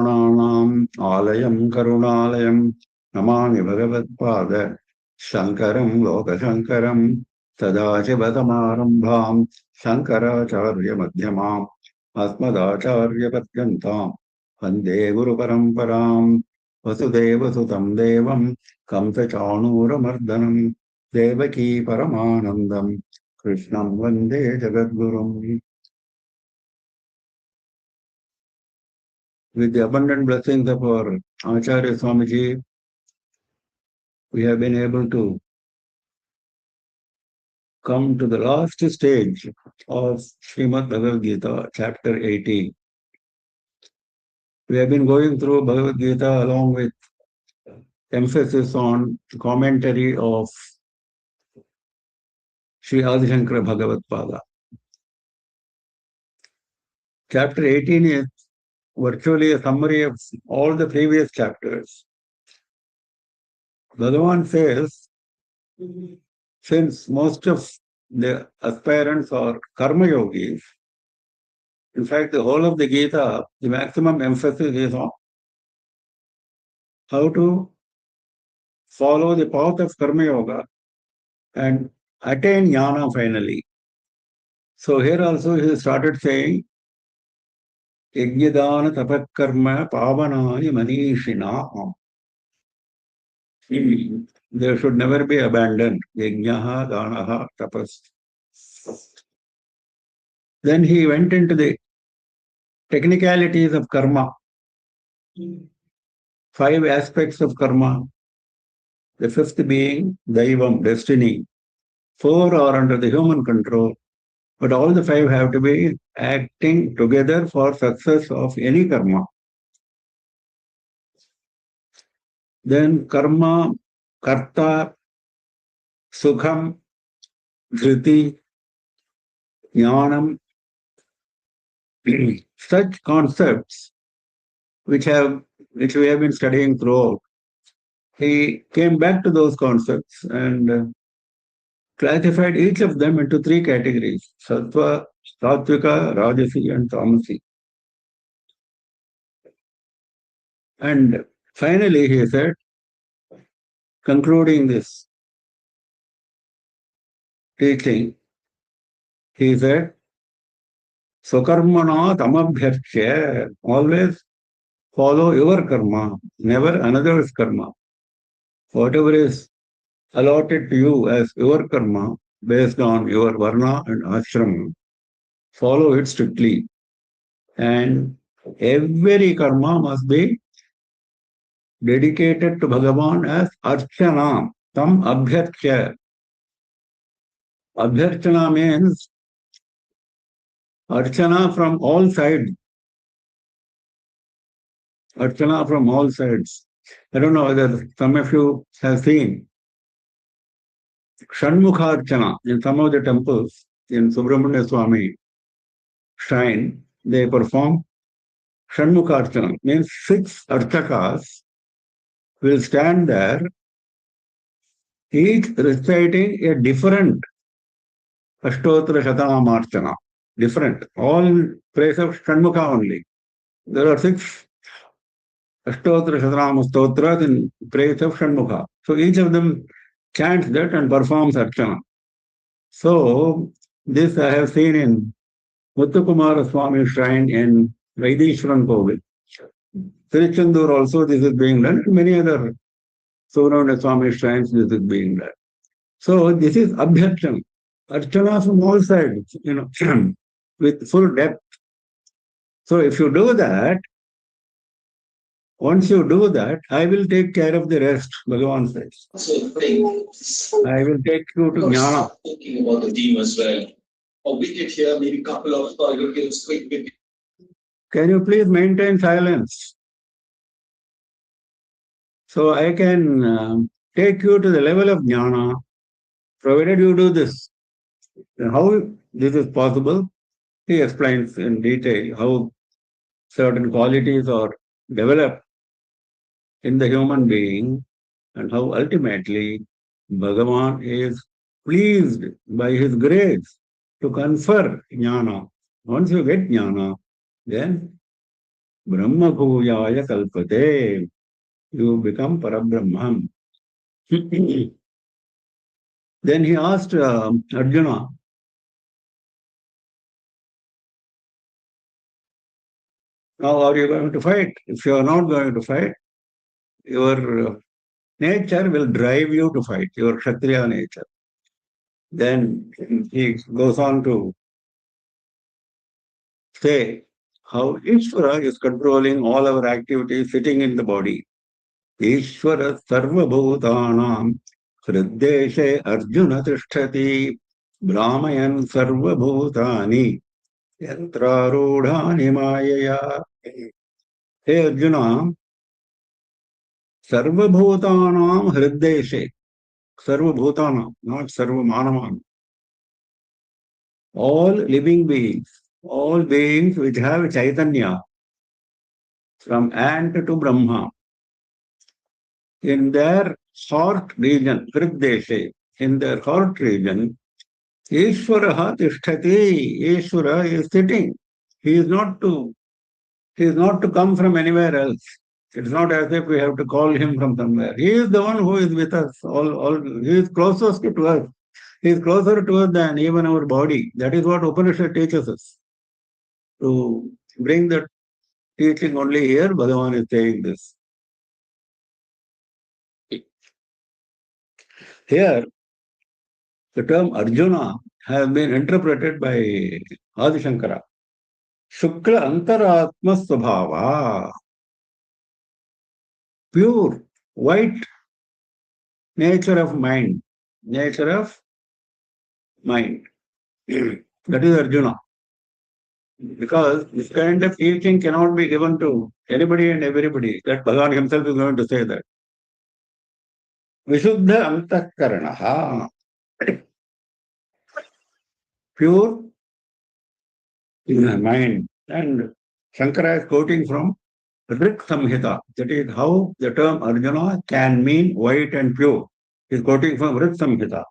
आलयं करुणालयं नमामि भगवत्पाद शङ्करं लोकशङ्करं सदाशिवसमारम्भां शङ्कराचार्यमध्यमाम् अस्मदाचार्यपर्यन्तां वन्दे गुरुपरम्परां वसुदेवसुतं देवं कंसचाणूरमर्दनं देवकी परमानन्दं कृष्णं वन्दे जगद्गुरुम्. With the abundant blessings of our Acharya Swamiji, we have been able to come to the last stage of Srimad Bhagavad Gita, chapter 80. We have been going through Bhagavad Gita along with emphasis on commentary of Sri Adi Shankara Bhagavad Pada. Chapter 18 is virtually a summary of all the previous chapters. Bhagavan says, since most of the aspirants are karma yogis, in fact, the whole of the Gita, the maximum emphasis is on how to follow the path of karma yoga and attain jnana finally. So here also he started saying, Yajnadana tapakarma pavanani manishina. There should never be abandoned. Yajnaha, danaha, tapas. Then he went into the technicalities of karma. 5 aspects of karma. The 5th being Daivam, destiny. 4 are under the human control. But all the 5 have to be acting together for success of any karma. Then karma, karta, sukham, dhriti, jnanam, such concepts which we have been studying throughout. He came back to those concepts and classified each of them into 3 categories: sattva, sattvika, rajasi, and tamasi. And finally, he said, concluding this teaching, he said, Swakarmana tamabhyarchya, always follow your karma, never another's karma. Whatever is allotted to you as your karma, based on your varna and ashram, follow it strictly. And every karma must be dedicated to Bhagavan as archana, tam abhyarchya. Abhyarchana means archana from all sides. Archana from all sides. I don't know whether some of you have seen Shanmukha Archana in some of the temples in Subramanya Swami shrine. They perform Shanmukha Archana, means 6 archakas will stand there, each reciting a different Ashtotra Shatanam Archana. Different. All praise of Shanmukha only. There are 6 Ashtotra Shatanam Stotras in praise of Shanmukha. So each of them chants that and performs Archana. So this I have seen in Muthukumara Swami shrine in Vaidishwaran Kovil. Tiruchendur also this is being done, and many other Subramanya Swami shrines this is being done. So this is Abhyarchana. Archana from all sides, with full depth. So if you do that, once you do that, I will take care of the rest, Bhagavan says. I will take you to Jnana. Talking about the team as well. Or we could hear maybe a couple of quick. Can you please maintain silence? So I can take you to the level of Jnana, provided you do this. And how this is possible, he explains in detail how certain qualities are developed in the human being and how ultimately Bhagavan is pleased by his grace to confer jnana. Once you get jnana, then Brahma bhuyaya kalpate. You become Parabrahman. Then he asked Arjuna, now are you going to fight? If you are not going to fight, your nature will drive you to fight, your Kshatriya nature. Then he goes on to say how Ishvara is controlling all our activities sitting in the body. Ishvara sarva bhutanam hriddeshe arjuna tishtati brahmayan sarva bhutani yantrarudhani mayaya. Hey Arjuna, sarva bhutanam hriddeshe, sarva bhutanam, not sarva manaman. All living beings, all beings which have Chaitanya, from ant to Brahma, in their heart region, Hriddeshe, in their heart region, Ishvaraha tishtati, Ishvara is sitting. He is not to come from anywhere else. It's not as if we have to call him from somewhere. He is the one who is with us. He is closest to us. He is closer to us than even our body. That is what Upanishad teaches us. To bring the teaching only here, Bhagavan is saying this. Here, the term Arjuna has been interpreted by Adi Shankara. Shukla Antaratma Svabhava. Pure, white nature of mind. Nature of mind. That is Arjuna. Because this kind of teaching cannot be given to anybody and everybody. That Bhagavan himself is going to say that. Vishuddha Antakaranaha. Pure mind. And Shankara is quoting from Rik Samhita. That is how the term Arjuna can mean white and pure. He is quoting from Rik Samhita.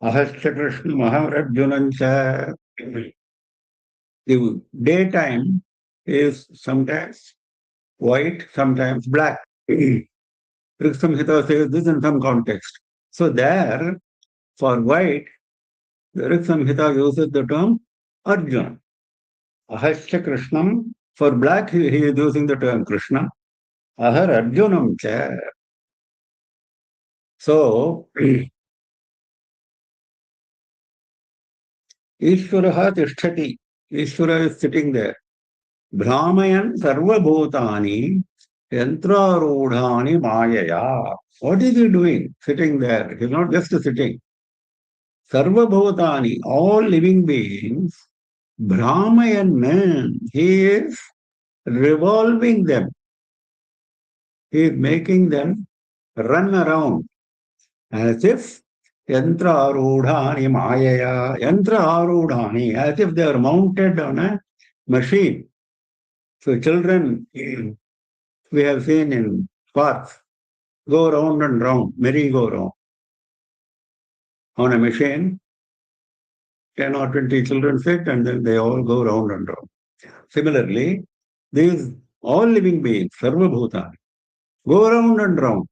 Ahasya Krishna Maharajunancha. The daytime is sometimes white, sometimes black. Rik Samhita says this in some context. So there, for white, the Rik Samhita uses the term Arjuna. Ahasya Krishnam. For black, he is using the term Krishna. Ahar Arjunam cha. So, Ishvaraha tishtati. Ishvara is sitting there. Brahmayan sarva bhutani yantrarudhani mayaya. What is he doing? Sitting there. He's not just sitting. Sarva bhutani, all living beings, Brahmayan, he is revolving them. He is making them run around as if yantra arudhani mayaya, yantra arudhani, as if they are mounted on a machine. So children, we have seen in parks, go round and round, merry-go-round. On a machine, 10 or 20 children sit and then they all go round and round. Similarly, these all living beings, sarva bhutani, go round and round.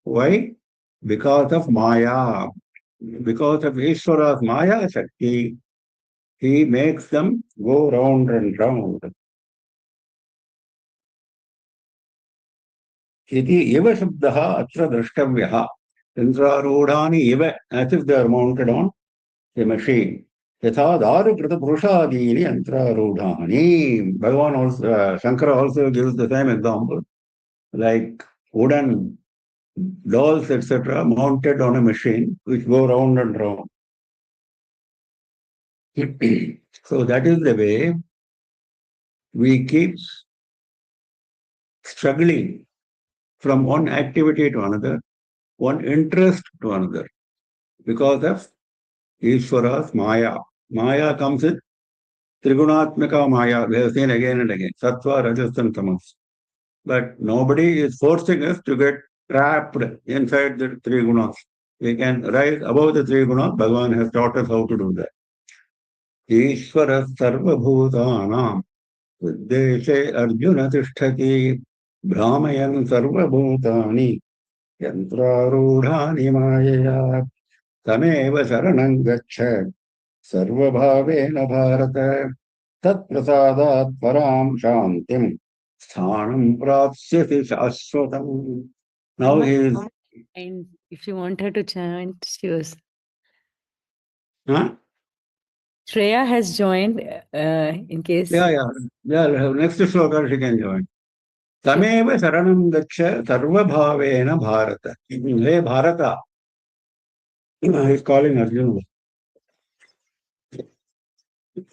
Why? Because of Maya. Because of Ishvara's Maya Shakti, he makes them go round and round. Iti eva shabdaha atra drashtavyaha. Yantrarudhani eva, as if they are mounted on a machine. Yatha daru krita purushadini yantrarudhani. Bhagavan also, Shankara also gives the same example. Like wooden dolls, etc., mounted on a machine, which go round and round. So that is the way we keep struggling from one activity to another, one interest to another, because of Ishvara's Maya. Maya comes in Trigunatmika Maya, we have seen again and again, Sattva, Rajas and Tamas. But nobody is forcing us to get trapped inside the three gunas. We can rise above the three gunas. Bhagavan has taught us how to do that. Ishvara sarva bhutanam Deshe Arjuna Tishtati Brahmayan Sarvabhutani Yantrarudhani Mayaya Tameva Saranam Gaccha Sarvabhavena Bharata Tat Prasadat Param Shantim Sthanam Prapsyati Shashvatam. Now he is. And if you want her to chant, she was. Huh? Shreya has joined in case. Yeah. Next sloka she can join. Tameva Saranam Gaccha Sarvabhavena Bharata. Hey Bharata. He is calling Arjuna.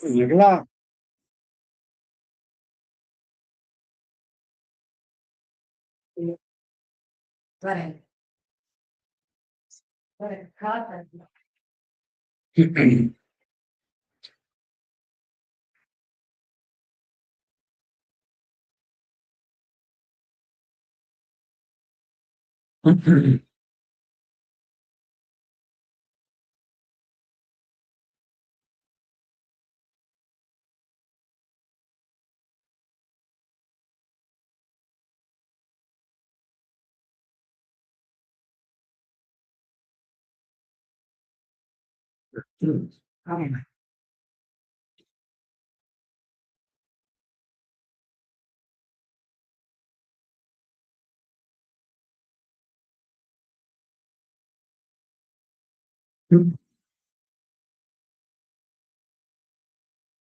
Nagla.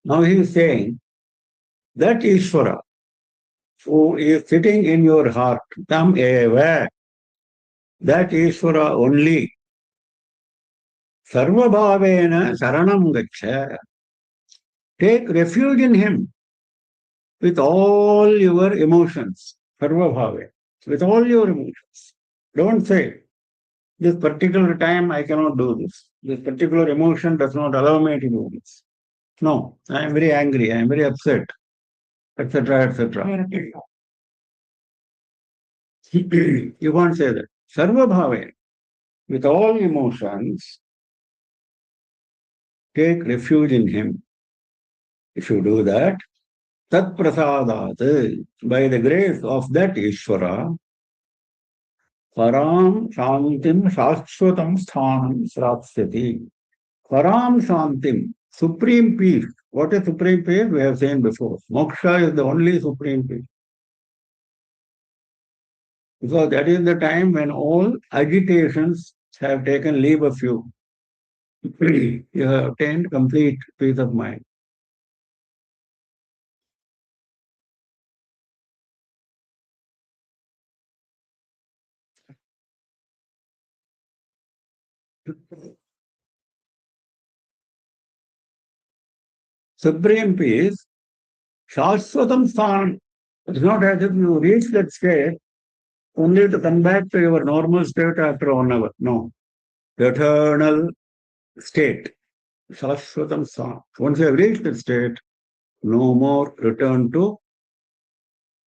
Now he is saying that Ishvara who is sitting in your heart, tam eva, that Ishvara only, sarvabhavena saranam gaccha, take refuge in him with all your emotions, sarvabhave, with all your emotions. Don't say, this particular time I cannot do this. This particular emotion does not allow me to do this. No, I am very angry, I am very upset, etc., etc. You can't say that. Sarvabhave, with all emotions, take refuge in him. If you do that, tat prasadat, by the grace of that Ishvara, param shantim shashvatam sthanam srapsyati. Param shantim, supreme peace. What is supreme peace? We have seen before. Moksha is the only supreme peace. Because that is the time when all agitations have taken leave of you. You have attained complete peace of mind. Supreme peace, Shashvatam Sthanam. It's not as if you reach that state only to come back to your normal state after 1 hour. No. Eternal state. Shashvatam Sthanam. Once you have reached that state, no more return to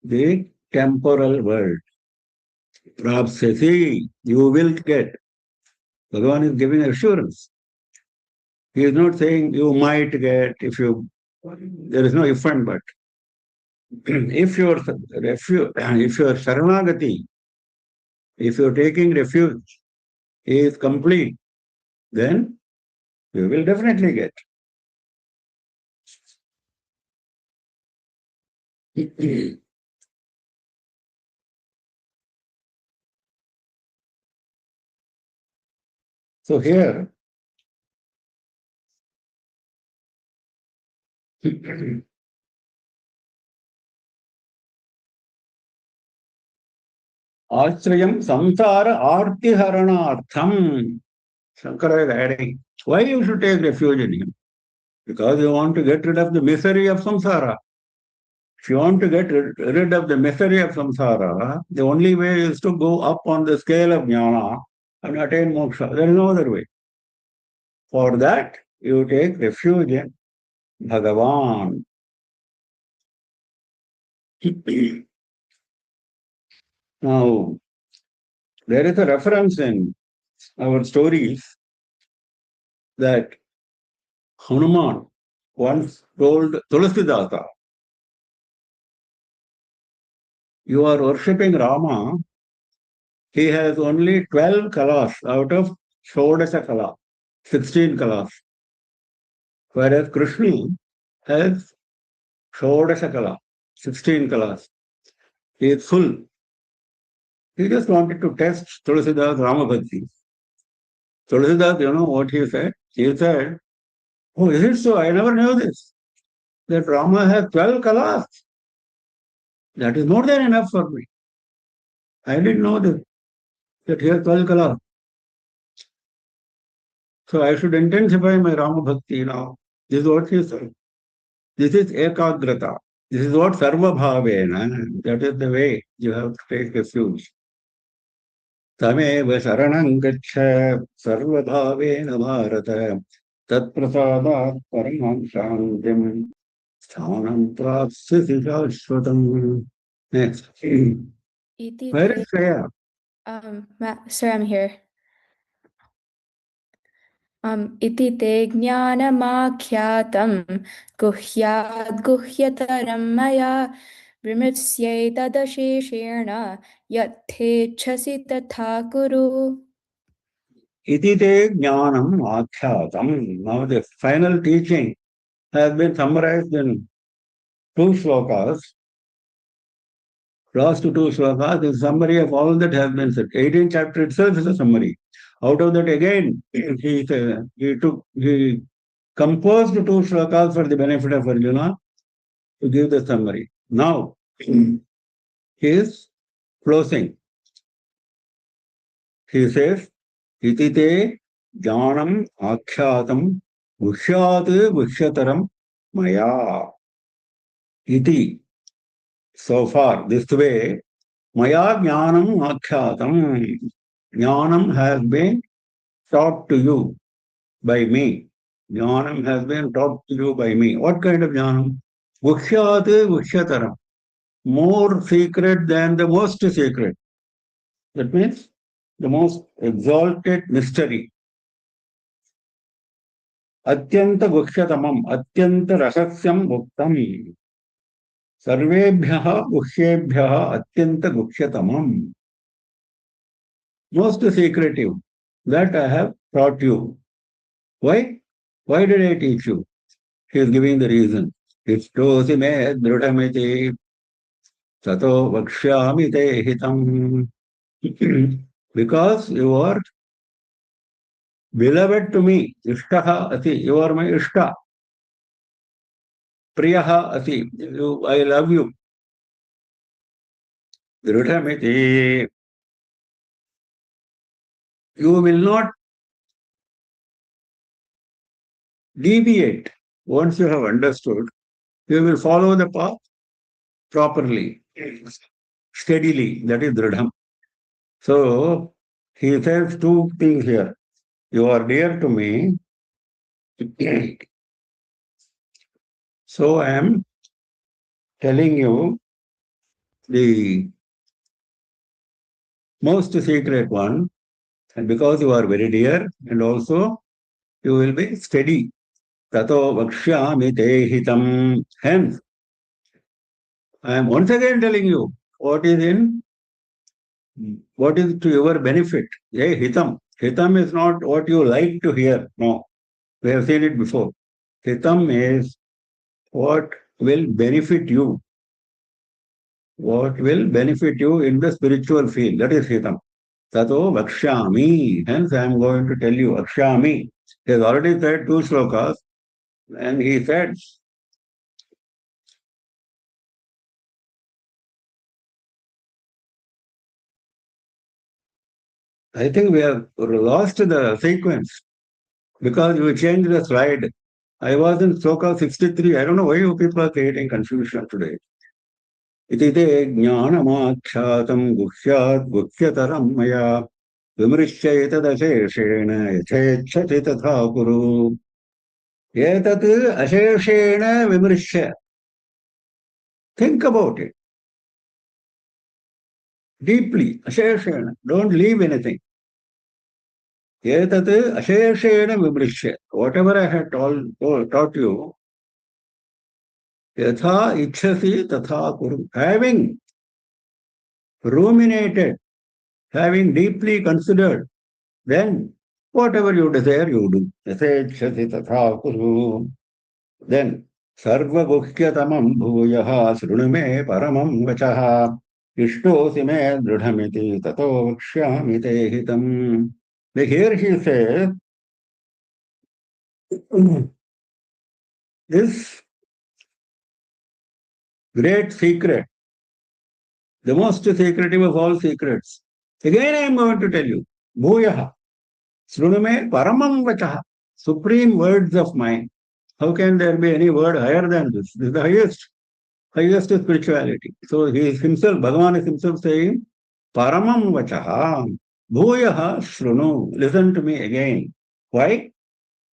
the temporal world. Prapsati, you will get. Bhagavan is giving assurance. He is not saying you might get if you, there is no if and but. If your Sharanagati, if you're taking refuge is complete, then you will definitely get. So here, Ashrayam samsara artiharanartham. Shankara is adding, why you should take refuge in him? Because you want to get rid of the misery of samsara. If you want to get rid of the misery of samsara, the only way is to go up on the scale of jnana and attain moksha. There is no other way. For that, you take refuge in Bhagavan. Now, there is a reference in our stories that Hanuman once told Tulasidasa You are worshipping Rama. He has only 12 kalas out of Shodasha kala, 16 kalas. Whereas Krishna has Shodasha kala, 16 kalas. He is full. He just wanted to test Tulsidas Rama Bhakti. Tulsidas, you know what he said? He said, oh, is it so? I never knew this. That Rama has 12 kalas. That is more than enough for me. I didn't know this, that he has 12 kalas. So I should intensify my Rama Bhakti now. This is what he said. This is ekagrata. This is what sarva bhavena. That is the way you have to take refuge. Tameva saranam gaccha sarva bhavena bharata tat prasadat paramam shantim sthanam prapsisi shashvatam. Next. Iti Where te, is Shreya? sir, I'm here. Iti te jnanamakyatam guhyad guhyataram maya vimritsyetadasheshena yathechasi tatha kuru. Iti te jnanam akhyātam. Now the final teaching has been summarized in two shlokas. Last two shlokas is summary of all that has been said. 18th chapter itself is a summary. Out of that again, he composed two shlokas for the benefit of Arjuna to give the summary. Now, he is closing. He says, Iti te jnanam akhyātam gushyāt gushyataram maya. Iti. So far, this way, maya jnanam akhyātam. Jnanam has been taught to you by me. Jnanam has been taught to you by me. What kind of jnanam? Gushyāt gushyataram. More secret than the most secret. That means the most exalted mystery. Atyanta guhyatamam, atyanta rahasyam muktam. Sarvebhyaha guhyebhyaha atyanta guhyatamam. Most secretive. That I have taught you. Why? Why did I teach you? He is giving the reason. Ishtosi me dhrudamiti tato vakshyami te hitam. Because you are beloved to me. Ishtaha ati. You are my ishta. Priyaha ati. I love you. Dhrudamiti. You will not deviate. Once you have understood, you will follow the path properly, steadily. That is dridham. So, he says two things here. You are dear to me. So, I am telling you the most secret one. And because you are very dear, and also you will be steady. Tato vakshyami te hitam. Hence, I am once again telling you what is to your benefit. Hey, hitam. Hitam is not what you like to hear. No, we have seen it before. Hitam is what will benefit you. What will benefit you in the spiritual field. That is hitam. Tato vakshyami. Hence, I am going to tell you vakshyami. He has already said two shlokas, and he said, I think we have lost the sequence because you changed the slide. I was in sloka 63. I don't know why you people are creating confusion today. Iti te jnanamakshyatam gushyat gushyataram maya vimrishya etadasheshena yachechati tatha kuru. Etat asheshena vimrishya. Think about it deeply. Asheshena. Don't leave anything. Etat asheshena vimrishya. Whatever I had taught you, yatha ichhasi tatha kuru. Having ruminated, having deeply considered, then whatever you desire, you do. Yasechasi tatha kuru. Then, sarva guhyatamam bhuyaha sruname paramam vachaha ishtosi me dridhamiti tato vakshyami te hitam. Like here he says, this great secret, the most secretive of all secrets. Again, I am going to tell you, bhuyaha, sruname paramam vachaha, supreme words of mine. How can there be any word higher than this? This is the highest spirituality. So he is himself, Bhagavan is himself saying, paramam vachaha, bhuyaha srunu, listen to me again. Why?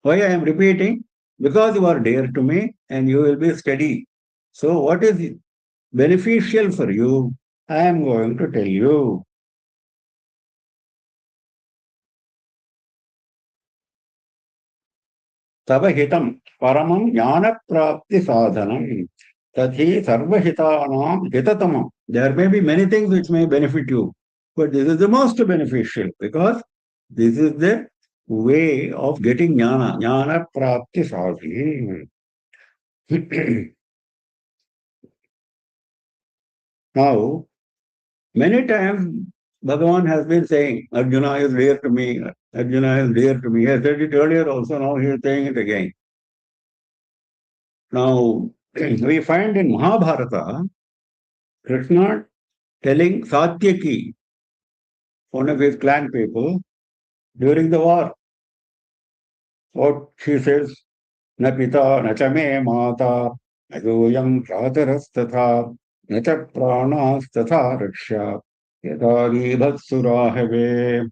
Why I am repeating? Because you are dear to me and you will be steady. So what is beneficial for you, I am going to tell you. Tava hitam paramam jnana prapti sadhanam tathi sarva hitanam hitatamam. There may be many things which may benefit you, but this is the most beneficial because this is the way of getting jnana prapti sadhi. Now, many times Bhagavan has been saying, Arjuna is dear to me, Arjuna is dear to me. He has said it earlier also, now he is saying it again. Now, we find in Mahabharata, Krishna telling Satyaki, one of his clan people, during the war, what she says, Na pita, na cha me mata, ayoyam pratarastatha, na cha pranas tatha raksha, yadari bhatsurahave.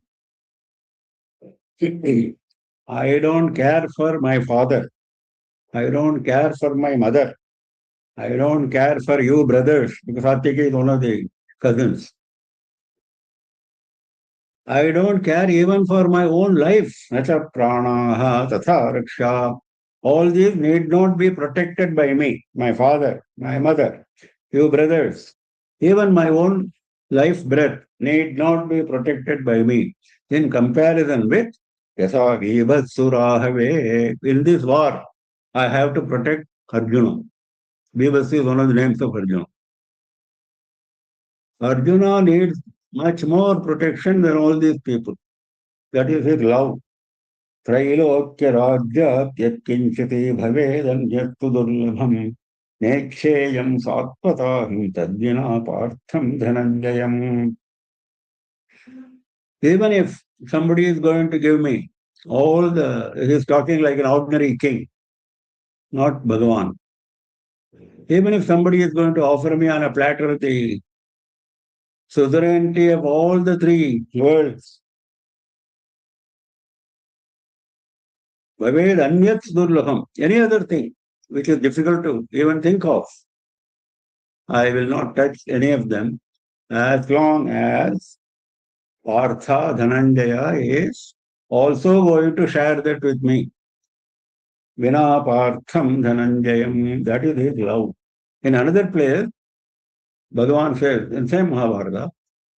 I don't care for my father. I don't care for my mother. I don't care for you brothers, because Satyaki is one of the cousins. I don't care even for my own life. Nacha pranaha tatha raksha. All these need not be protected by me, my father, my mother, you brothers. Even my own life breath need not be protected by me in comparison with yasa vibhatsurahave. In this war, I have to protect Arjuna. Vibhas is one of the names of Arjuna. Arjuna needs much more protection than all these people. That is his love. Trailokya राज्याप्यत्किञ्चिति भवेदन्यत्तु दुर्लभम् नेक्षेयं सात्वतां तद्विना पार्थं धनञ्जयम्. Even if somebody is going to give me he is talking like an ordinary king, not Bhagavan. Even if somebody is going to offer me on a platter the suzerainty of all the three worlds, Bhaved anyat durlabham, any other thing which is difficult to even think of, I will not touch any of them as long as Partha Dhananjaya is also going to share that with me. Vina Partham Dhananjayam, that is his love. In another place, Bhagavan says, in same Mahabharata,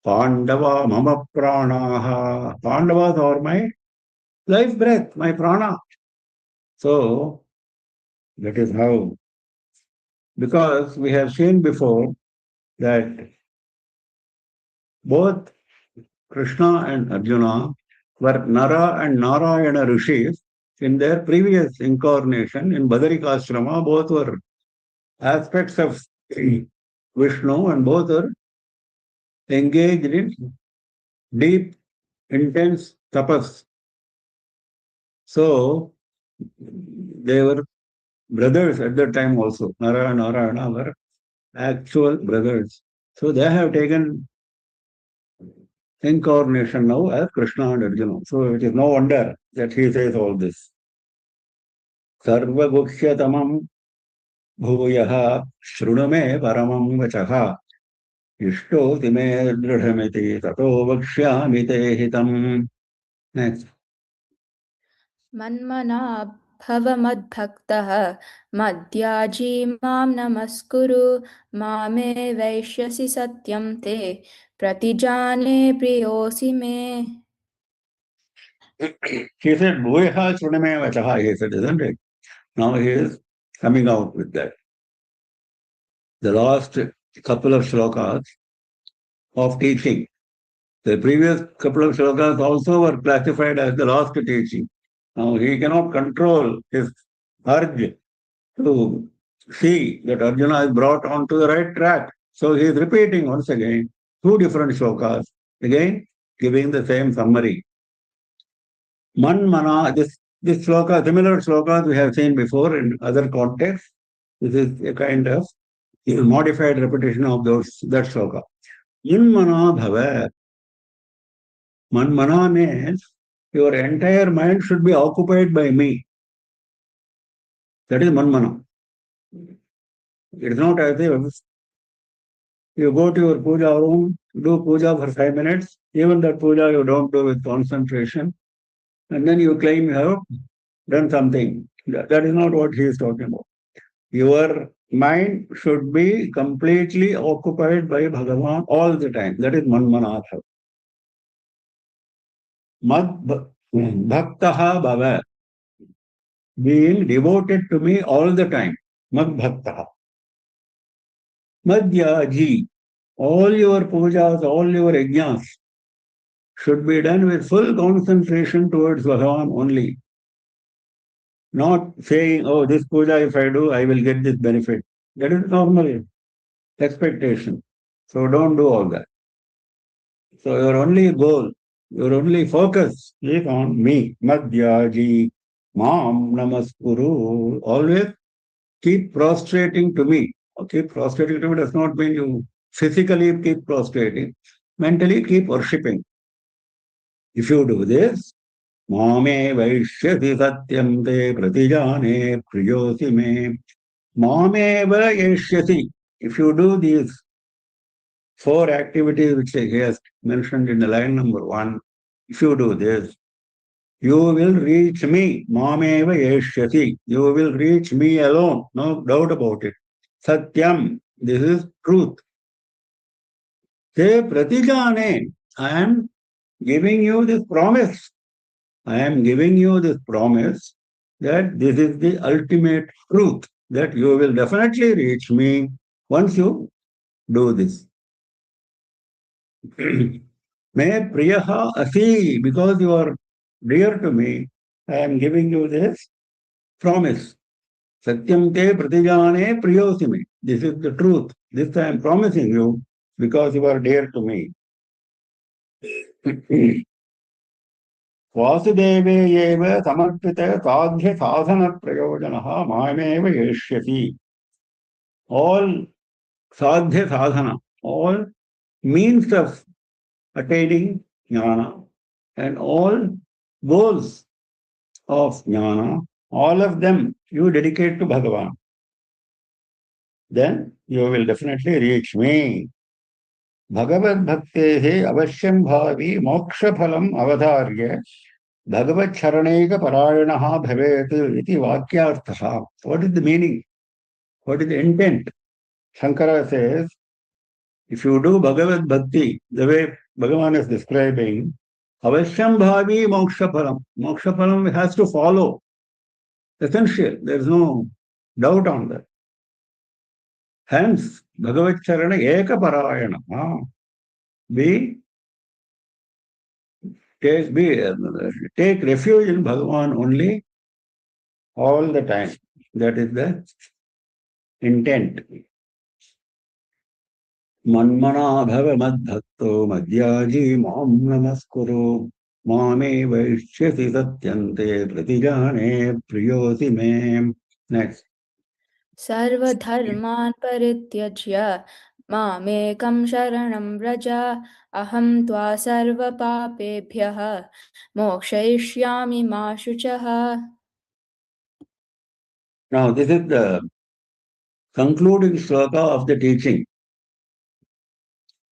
Pandava mama pranaha. Pandavas are my life breath, my prana. So, that is how. Because we have seen before that both Krishna and Arjuna were Nara and Narayana rishis in their previous incarnation in Badarikashrama. Both were aspects of Vishnu and both are engaged in deep, intense tapas. So, they were brothers at that time also. Nara and Narayana were actual brothers. So, they have taken incarnation now as Krishna and Arjuna. So, it is no wonder that he says all this. Sarva guhyatamam bhuyaha shruname paramam vachaha ishto time dridhamiti tato vakshyami te hitam. Next. Manmana भव मद्भक्तः मद्याजी मां नमस्कुरु मामे वैश्यसि सत्यं ते प्रतिजाने प्रियोऽसि मे. He said, Bhuyaha Chuname Vachaha, he said, isn't it? Now he is coming out with that. The last couple of shlokas of teaching. The previous couple of shlokas also were classified as the last teaching. Now he cannot control his urge to see that Arjuna is brought onto the right track. So he is repeating once again two different shlokas, again giving the same summary. Mana, this shloka, similar shlokas we have seen before in other contexts. This is a kind of modified repetition of that shloka. Mana bhava. Mana means your entire mind should be occupied by me. That is mana. It is not as if you go to your puja room, do puja for 5 minutes, even that puja you don't do with concentration, and then you claim you have done something. That is not what he is talking about. Your mind should be completely occupied by Bhagavan all the time. That is manmanatha. Mad bhaktaha bhava. Being devoted to me all the time. Mad bhaktaha. Madhyaji. All your pujas, all your yajnas should be done with full concentration towards Bhagavan only. Not saying, oh, this puja if I do, I will get this benefit. That is normal expectation. So don't do all that. So your only goal, your only focus is on me. Madhyaji, Mam Namaskuru. Always keep prostrating to me. Keep prostrating to me does not mean you physically keep prostrating. Mentally keep worshipping. If you do this, Mame Vaishyati Satyam Te Pratijane Priyosi Me. Mame Vaishyati. If you do these 4 activities which he has mentioned in the line number 1, if you do this, you will reach me. Mameva yeshyati. You will reach me alone. No doubt about it. Satyam. This is truth. Te pratijane. I am giving you this promise. I am giving you this promise that this is the ultimate truth, that you will definitely reach me once you do this. May priyaha asi, because you are dear to me, I am giving you this promise. Satyam te pratijane priyosimi. This is the truth. This I am promising you because you are dear to me. Vasudeve eva samarpita sadhya sadhana prayojanaha mameva yeshyati. All sadhya sadhana, all means of attaining jnana and all goals of jnana, all of them you dedicate to Bhagavan. Then you will definitely reach me. Bhagavad bhaktehe avashyam bhavi moksha phalam avadharya Bhagavad charaneka parayanaha bhavet iti vakyarthaha. What is the meaning? What is the intent? Shankara says, if you do Bhagavad bhakti, the way Bhagavan is describing, avashyam bhavi moksha phalam. Moksha phalam has to follow. Essential. There is no doubt on that. Hence, Bhagavad Charana Eka Parayana. Take refuge in Bhagavan only all the time. That is the intent. Manmana bhava madbhakto madhyaji mam namaskuru mame vaishyasi satyante pratijane priyosi me. Next. सर्वधर्मान् परित्यज्य मामेकं शरणं व्रज अहं त्वा सर्वपापेभ्यः मोक्षयिष्यामि मा शुचः. Now, this is the concluding shloka of the teaching.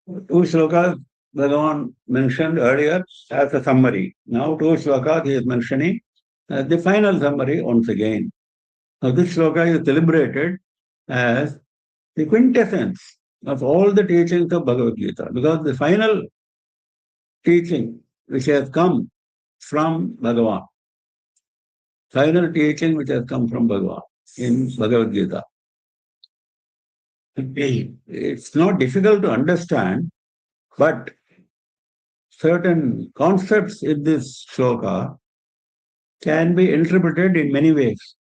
2 shlokas Bhagavan mentioned earlier as a summary. Now 2 shlokas he is mentioning The final summary once again. Now this sloka is celebrated as the quintessence of all the teachings of Bhagavad Gita, because the final teaching which has come from Bhagavan, final teaching which has come from Bhagavan in Bhagavad Gita. It's not difficult to understand, but certain concepts in this sloka can be interpreted in many ways.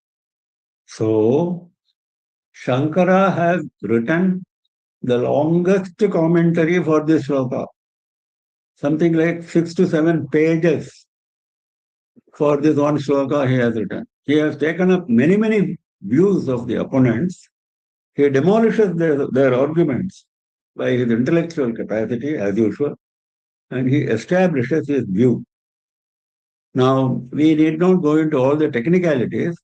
So, Shankara has written the longest commentary for this sloka, something like 6 to 7 pages for this one sloka he has written. He has taken up many views of the opponents. He demolishes their arguments by his intellectual capacity, as usual, and he establishes his view. Now, we need not go into all the technicalities,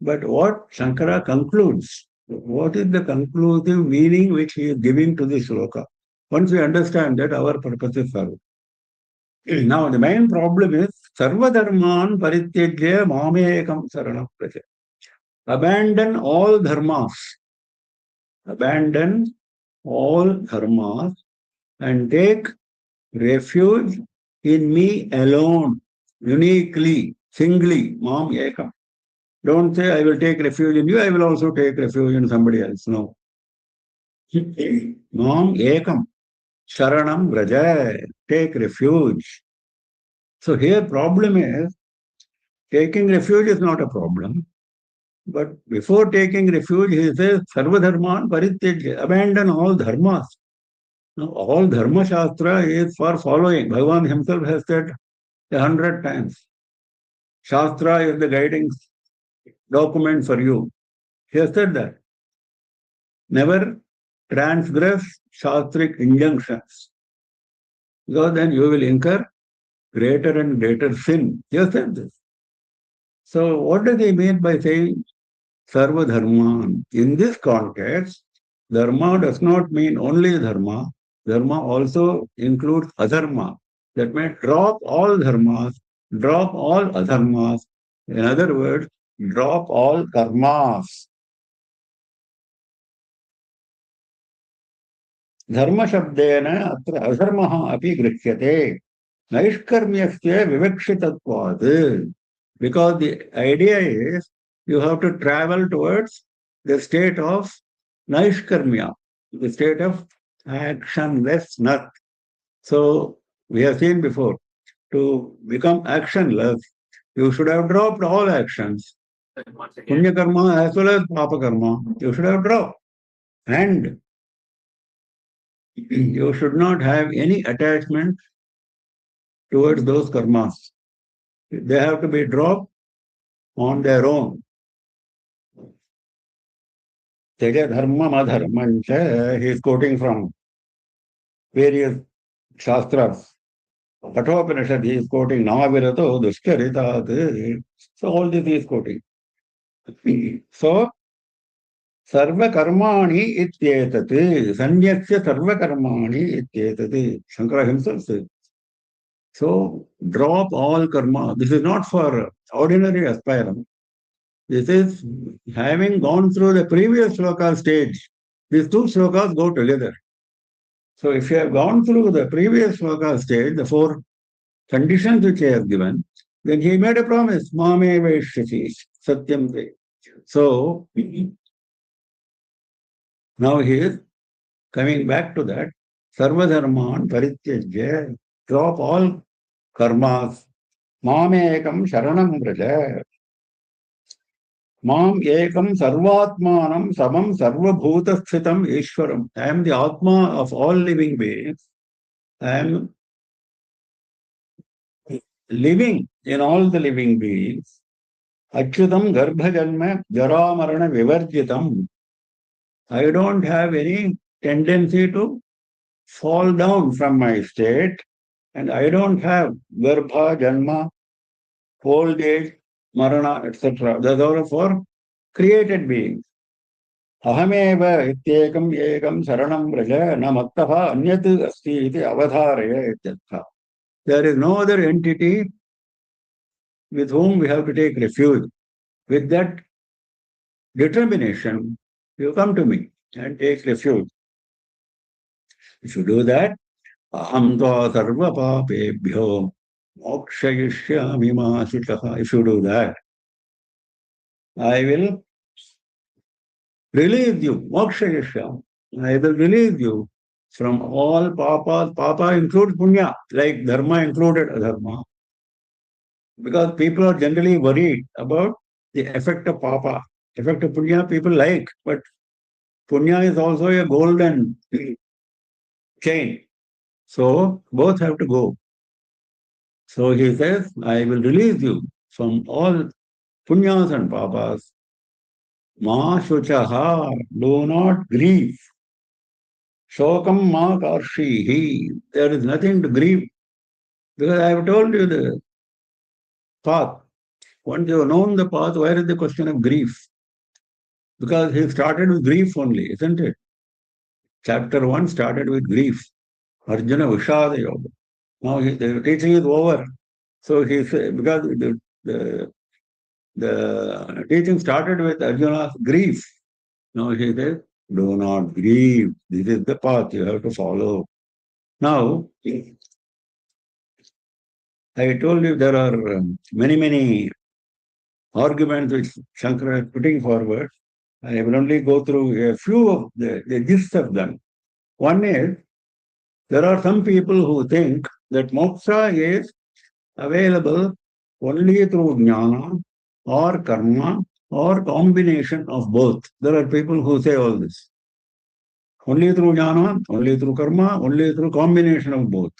but what Shankara concludes, what is the conclusive meaning which he is giving to this sloka? Once we understand that, our purpose is served. Now, the main problem is Sarva Dharman Parityajya Mamekam Saranam Praja. Abandon all dharmas. Abandon all dharmas and take refuge in me alone, uniquely, singly, Mam Ekam. Don't say, I will take refuge in you, I will also take refuge in somebody else. No. Mam Ekam. Sharanam Vraja. Take refuge. So here problem is, taking refuge is not a problem. But before taking refuge, he says, Sarva Dharman Parityajya. Abandon all dharmas. Now, all Dharma Shastra is for following. Bhagavan himself has said 100 times. Shastra is the guiding document for you. He has said that. Never transgress Shastric injunctions, because then you will incur greater and greater sin. He has said this. So what does he mean by saying Sarva Dharman? In this context, Dharma does not mean only Dharma. Dharma also includes adharma. That means drop all dharmas, drop all adharmas. In other words, drop all karmas. Dharma shabdena atra adharmaha api grishyate. Naishkarmyasya vivakshitatvad. Because the idea is you have to travel towards the state of naishkarmya, the state of actionlessness. So we have seen before, to become actionless, you should have dropped all actions. Punya karma as well as papa karma, you should have dropped. And you should not have any attachment towards those karmas. They have to be dropped on their own. Teja dharma madharmancha, he is quoting from various shastras. Kathopanishad, he is quoting Namavirato, Dushkaritat. So all this he is quoting. So, Sarva karmani ityetati, sanyasya sarva karmani ityetati. Shankara himself says. So, drop all karma. This is not for ordinary aspirant. This is having gone through the previous sloka stage. These two slokas go together. So, if you have gone through the previous sloka stage, the 4 conditions which he has given, then he made a promise. Mame vaishyasi, satyam te. So, now he is coming back to that. Sarva dharman parityajya, drop all karmas. Mame ekam sharanam vraja. Mam ekam sarvatmanam samam sarvabhuta sthitam ishwaram. I am the Atma of all living beings. I am living in all the living beings. Achyutam garbha janma jara marana vivarjitam. I don't have any tendency to fall down from my state, and I don't have garbha, janma, old age, marana, etc. Those are for created beings. Ahameva ityekam ekam saranam vraja na mattaha anyat asti iti avadharaya ityatha. There is no other entity with whom we have to take refuge. With that determination, you come to me and take refuge. If you do that, aham tva sarva papebhyo mokshayishyami ma shutaha. If you do that, I will release you, mokshayishyam. I will release you from all papas. Papa includes punya, like dharma included adharma. Because people are generally worried about the effect of papa. Effect of punya people like, but punya is also a golden chain. So both have to go. So he says, I will release you from all punyas and papas. Ma shuchaha, do not grieve. Shokam ma karshihi. There is nothing to grieve. Because I have told you the path. Once you have known the path, where is the question of grief? Because he started with grief only, isn't it? Chapter 1 started with grief. Arjuna Vishada Yoga. Now the teaching is over. So he said, because the teaching started with Arjuna's grief. Now he says, do not grieve. This is the path you have to follow. Now, I told you there are many arguments which Shankara is putting forward. I will only go through a few of the gist of them. One is, there are some people who think that moksha is available only through jnana or karma or combination of both. There are people who say all this. Only through jnana, only through karma, only through combination of both.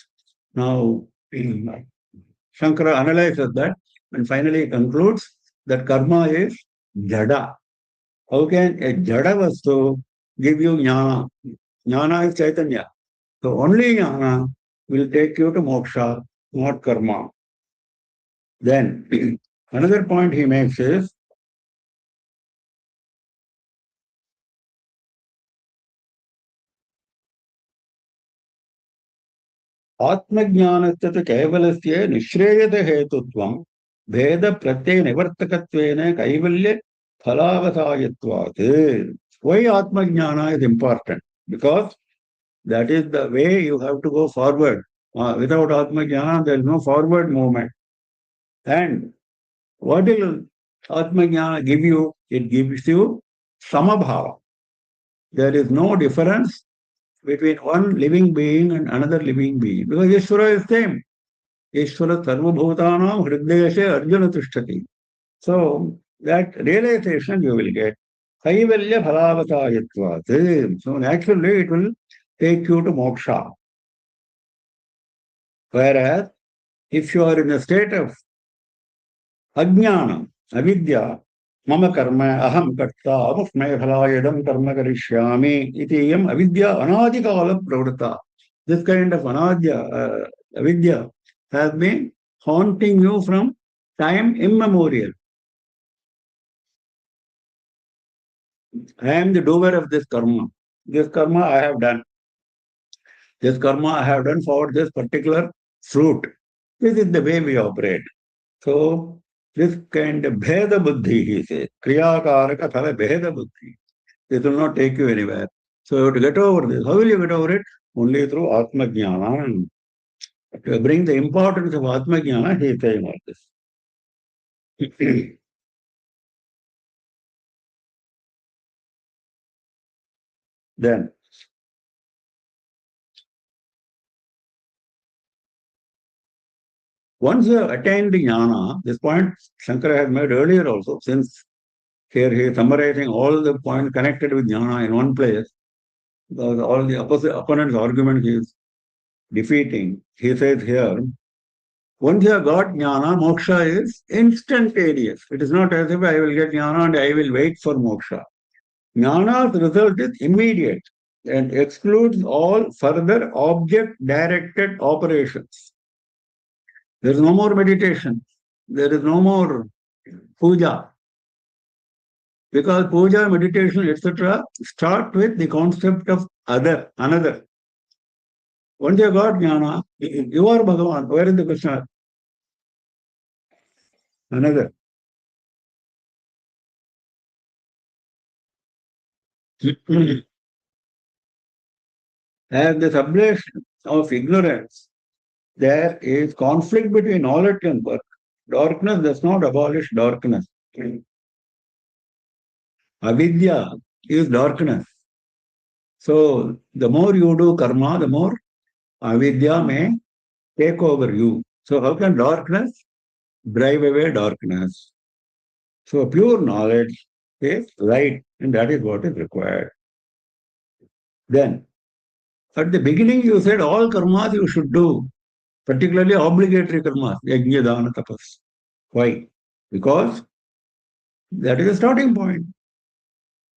Now, Shankara analyzes that and finally concludes that karma is jada. How can a jada vastu give you jnana? Jnana is chaitanya. So only jnana will take you to moksha, not karma. Then, another point he makes is, आत्मज्ञानस्य कैवल्यस्य निश्रेयत हेतुत्वं भेद प्रत्यय निवर्तकत्वेन कैवल्य फलावसायत्वात्. Why Atmajnana is important? Because that is the way you have to go forward. Without Atmajnana, there is no forward movement. And what will Atmajnana give you? It gives you samabhava. There is no difference between one living being and another living being. Because Ishvara is same. Ishvara sarva bhutanam hridayashe arjuna tishtati. So that realization you will get. Kaivalya phalavasayatvat. So naturally it will take you to moksha. Whereas if you are in a state of ajnana, avidya, mama karma aham karta amusmaya phalayadam karma karishyami itiyam avidya anadikala pravritta. This kind of avidya has been haunting you from time immemorial. I am the doer of this karma. This karma I have done. This karma I have done for this particular fruit. This is the way we operate. So, this kind of bheda buddhi, he says, kriyakaraka thala bheda buddhi. This will not take you anywhere. So, you have to get over this. How will you get over it? Only through Atmajnana. To bring the importance of Atmajnana, he is saying all this. Then, once you have attained jnana, this point Shankara has made earlier also, since here he is summarizing all the points connected with jnana in one place, because all the opponent's argument he is defeating. He says here, once you have got jnana, moksha is instantaneous. It is not as if I will get jnana and I will wait for moksha. Jnana's result is immediate and excludes all further object-directed operations. There is no more meditation. There is no more puja. Because puja, meditation, etc. start with the concept of another. Once you got jnana, you are Bhagavan. Where is the Krishna? Another. As the sublation of ignorance, there is conflict between knowledge and work. Darkness does not abolish darkness. Avidya is darkness. So the more you do karma, the more avidya may take over you. So how can darkness drive away darkness? So pure knowledge is light, and that is what is required. Then, at the beginning you said all karmas you should do, particularly obligatory karmas, yajna, dana, tapas. Why? Because that is the starting point.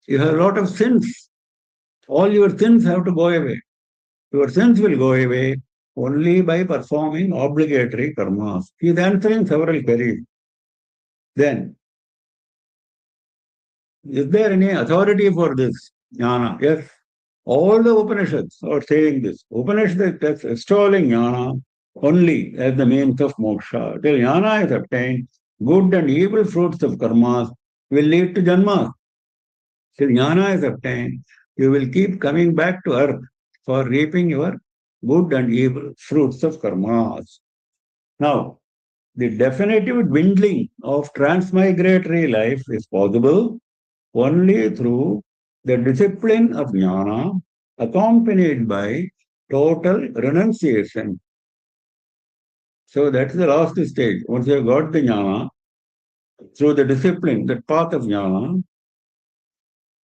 You have a lot of sins. All your sins have to go away. Your sins will go away only by performing obligatory karmas. He is answering several queries. Then, is there any authority for this jnana? Yes. All the Upanishads are saying this. Upanishads is extolling jnana only as the means of moksha. Till jnana is obtained, good and evil fruits of karmas will lead to janma. Till jnana is obtained, you will keep coming back to earth for reaping your good and evil fruits of karmas. Now, the definitive dwindling of transmigratory life is possible only through the discipline of jnana accompanied by total renunciation. So that's the last stage. Once you have got the jnana, through the discipline, the path of jnana,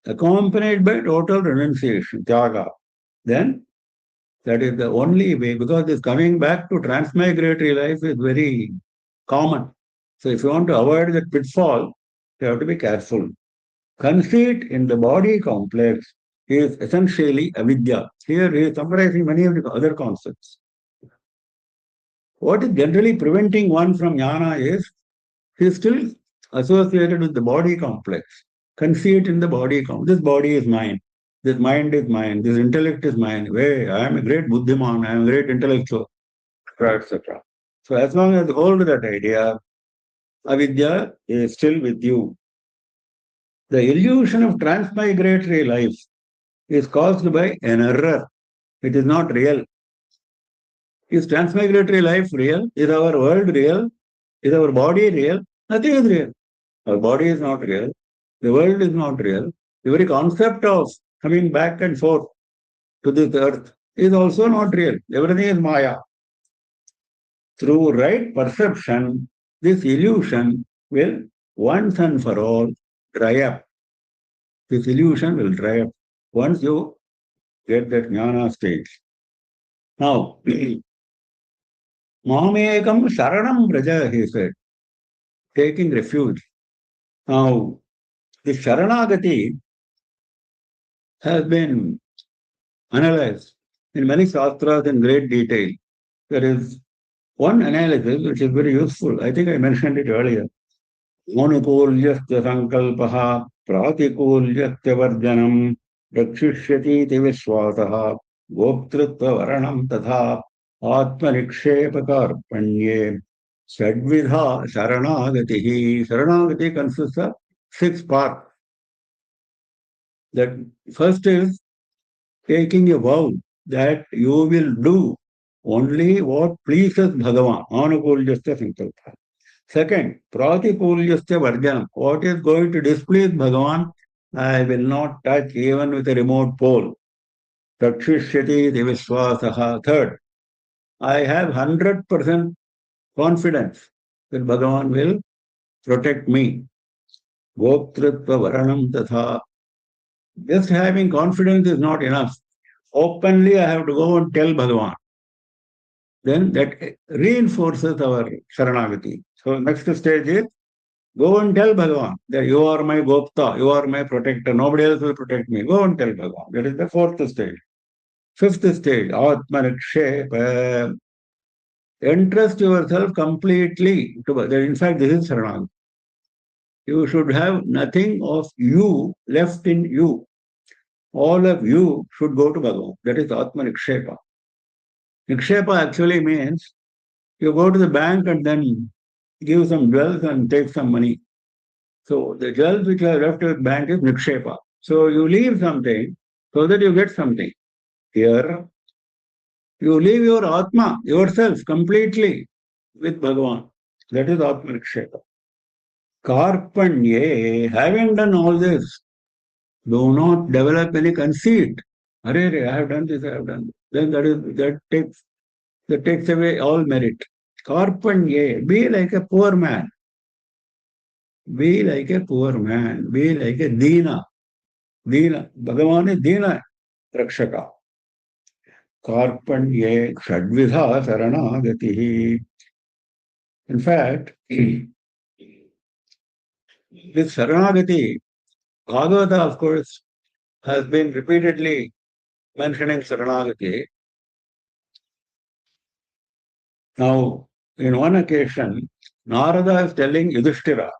accompanied by total renunciation, tyaga, then that is the only way, because this coming back to transmigratory life is very common. So if you want to avoid that pitfall, you have to be careful. Conceit in the body complex is essentially avidya. Here he is summarizing many of the other concepts. What is generally preventing one from jnana is he is still associated with the body complex. Conceit in the body complex. This body is mine. This mind is mine. This intellect is mine. Hey, I am a great buddhiman. I am a great intellectual, etc. So as long as you hold that idea, avidya is still with you. The illusion of transmigratory life is caused by an error. It is not real. Is transmigratory life real? Is our world real? Is our body real? Nothing is real. Our body is not real. The world is not real. The very concept of coming back and forth to this earth is also not real. Everything is Maya. Through right perception, this illusion will once and for all dry up. This illusion will dry up once you get that jnana stage. Now, Mamekam Sharanam Braja, he said, taking refuge. Now, the Sharanagati has been analyzed in many shastras in great detail. There is one analysis which is very useful. I think I mentioned it earlier. Anukulyasya sankalpaha pratikulyasya varjanam rakshishyati vishwasaha goptrutva varanam tatha atmanikshepakarpanye sadvidha sharanagatihi. Sharanagati consists of 6 parts. That first is taking a vow that you will do only what pleases Bhagavan, anukulyasya sankalpa. Second, pratikulyasya varjanam. What is going to displease Bhagavan, I will not touch even with a remote pole. Rakshishyati vishwasaha. Third, I have 100% confidence that Bhagavan will protect me. Goptrutva varanam tatha. Just having confidence is not enough. Openly I have to go and tell Bhagavan. Then that reinforces our Sharanagati. So next stage is go and tell Bhagavan that you are my Gopta, you are my protector, nobody else will protect me. Go and tell Bhagavan. That is the 4th stage. 5th stage, Atmanikshepa. Entrust yourself completely to Bhagavan. In fact, this is Sharanagati. You should have nothing of you left in you. All of you should go to Bhagavan. That is Atmanikshepa. Nikshepa actually means you go to the bank and then give some jewels and take some money. So the jewels which are left with bank is nikshepa. So you leave something so that you get something. Here, you leave your Atma, yourself, completely with Bhagavan. That is Atma nikshepa. Karpanye, having done all this, do not develop any conceit. Hare, I have done this, I have done this. Then that takes away all merit. Karpanye, be like a poor man. Be like a poor man. Be like a Dina. Dina. Bhagavan is Dina Rakshaka. Karpanye Shadvidha Saranagati. In fact, this Saranagati, Bhagavata, of course, has been repeatedly mentioning Saranagati. Now, in one occasion, Narada is telling Yudhishthira,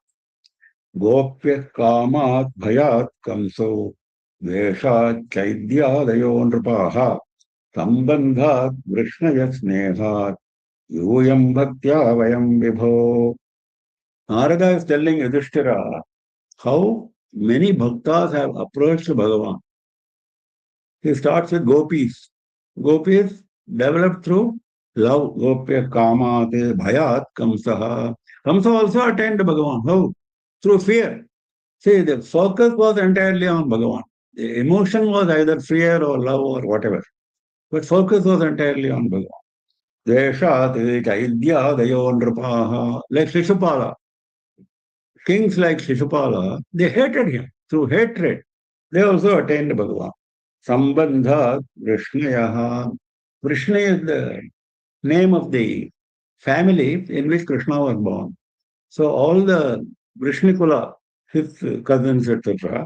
Gopya Kamat Bhayat Kamso Veshat Chaidyadayo Nrupaha Sambandhat Vrishnaya Snehat Yuyam Bhaktya Vayam Vibho. Narada is telling Yudhishthira how many bhaktas have approached Bhagavan. He starts with gopis. Gopis developed through love. Gopya Kamate Bhayat Kamsaha. Kamsa also attained Bhagavan. How? Through fear. See, the focus was entirely on Bhagavan. The emotion was either fear or love or whatever. But focus was entirely on Bhagavan. Deshat Chaidya Dayo Nrupaha. Like Shishupala. Kings like Shishupala, they hated him through hatred. They also attained Bhagavan. Sambandha Vrishnayaha. Vrishna is the name of the family in which Krishna was born. So all the Vrishnikula, his cousins, etc.,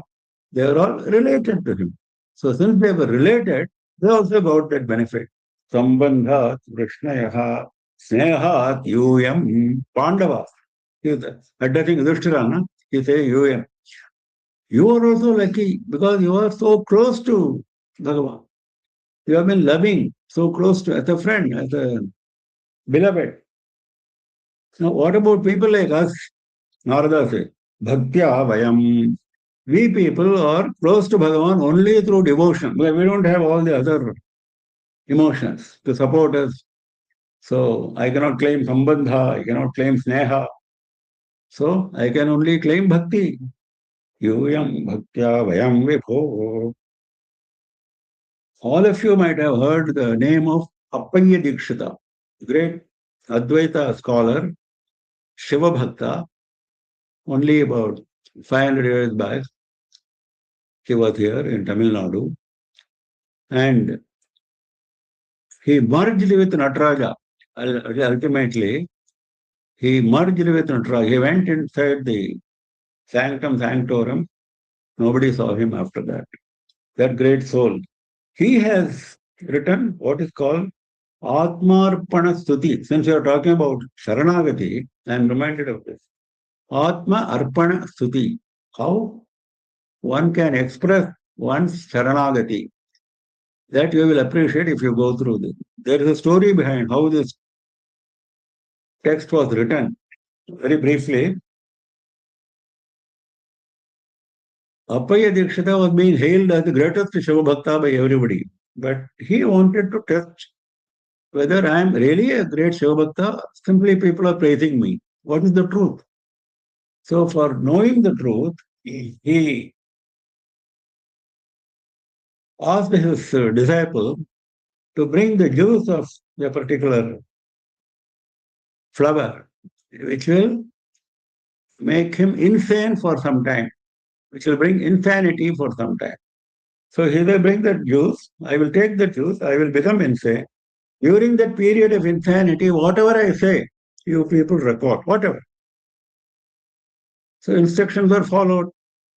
they are all related to him. So since they were related, they also got that benefit. Sambandhat Vrishnayaha Snehat Yuyam Pandava. He is addressing Yudhishthira, he says Yuyam. You are also lucky because you are so close to Bhagavan. You have been loving so close to, as a friend, as a beloved. Now, what about people like us? Narada says, Bhaktya Vayam. We people are close to Bhagavan only through devotion. Because we don't have all the other emotions to support us. So I cannot claim Sambandha, I cannot claim Sneha. So I can only claim Bhakti. Yuyam Bhaktya Vayam Vibho. All of you might have heard the name of Appaya Dikshita, great Advaita scholar, Shiva Bhakta. Only about 500 years back, he was here in Tamil Nadu. And he merged with Nataraja. Ultimately, he merged with Nataraja. He went inside the sanctum sanctorum. Nobody saw him after that. That great soul. He has written what is called Atmarpana Stuti. Since we are talking about Sharanagati, I am reminded of this. Atma Arpana Stuti. How one can express one's Sharanagati. That you will appreciate if you go through this. There is a story behind how this text was written. Very briefly, Appaya Dikshita was being hailed as the greatest Shiva Bhakta by everybody. But he wanted to test whether I am really a great Shiva Bhakta. Simply people are praising me. What is the truth? So for knowing the truth, he asked his disciple to bring the juice of a particular flower, which will make him insane for some time, which will bring insanity for some time. So he will bring that juice, I will take the juice, I will become insane. During that period of insanity, whatever I say, you people record, whatever. So instructions are followed.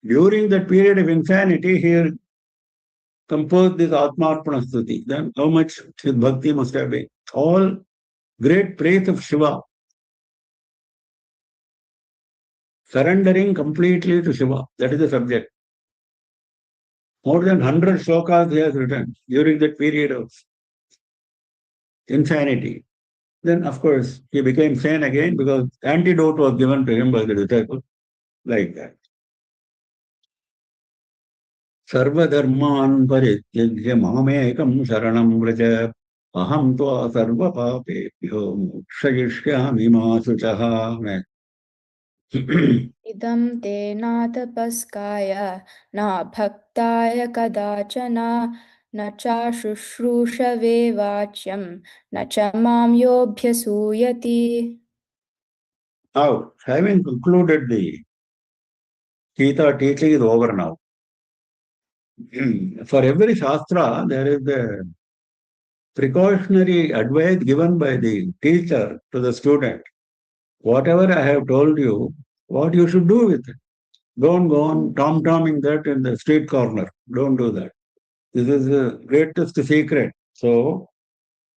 During that period of insanity, he composed this Atmarpana Stuti. Then how much his bhakti must have been. All great praise of Shiva. Surrendering completely to Shiva. That is the subject. More than 100 slokas he has written during that period of insanity. Then, of course, he became sane again because antidote was given to him by the disciple, like that. सर्वधर्मान् परित्यज्य मामेकं शरणं व्रज अहं त्वा सर्वपापेभ्यो मोक्षयिष्यामि मा शुचः. इदं ते नातपस्काय न भक्ताय कदाचन न चाशुश्रूषवे वाच्यं न च मां योऽभ्यसूयति. Now, having concluded the Gita teaching is over now. For every Shastra, there is the precautionary advice given by the teacher to the student. Whatever I have told you, what you should do with it. Don't go on tom-tomming that in the street corner. Don't do that. This is the greatest secret. So,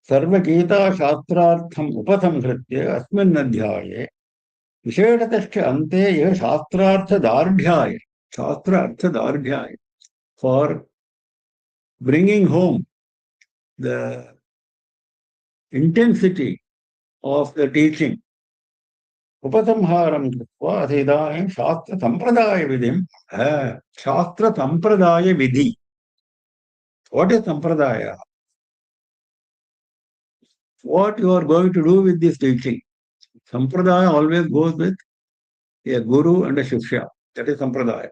Sarva Gita Shastrartham Upasamhritya Asmin Adhyaye Vishedatascha Ante Yeh Shastrartha Dardhyaya. Shastra Artha Dardhyaya. For bringing home the intensity of the teaching. Upasamharam Kritva Adhidayam Shastra Sampradaya Vidhim. Shastra Sampradaya Vidhi. What is Sampradaya? What you are going to do with this teaching. Sampradaya always goes with a guru and a shishya. That is Sampradaya.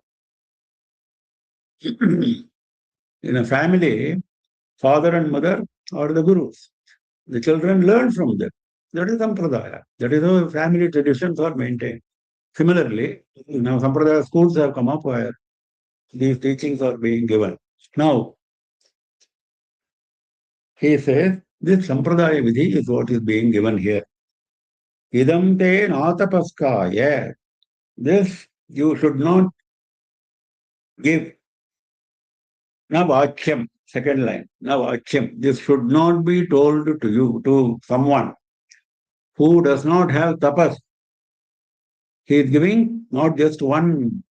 In a family, father and mother are the gurus. The children learn from them. That is Sampradaya. That is how family traditions are maintained. Similarly, now Sampradaya schools have come up where these teachings are being given. Now, he says, this Sampradaya Vidhi is what is being given here. Idam te natapaskaya. This you should not give. Na vachyam, second line. Na vachyam. This should not be told to you, to someone who does not have tapas. He is giving not just one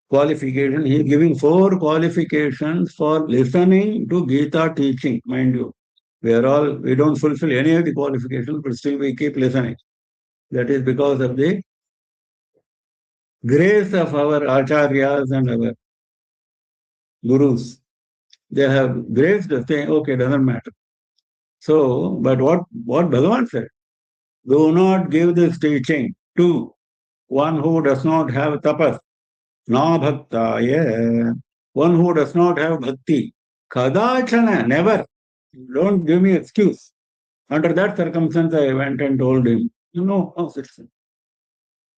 qualification, he is giving 4 qualifications for listening to Gita teaching, mind you. We don't fulfill any of the qualifications, but still we keep listening. That is because of the grace of our acharyas and our gurus. They have graced us saying, okay, doesn't matter. So, but what Bhagavan said, do not give this teaching to one who does not have tapas, na bhaktaya, one who does not have bhakti. Kadachana, never. Don't give me excuse. Under that circumstance, I went and told him, no citizen.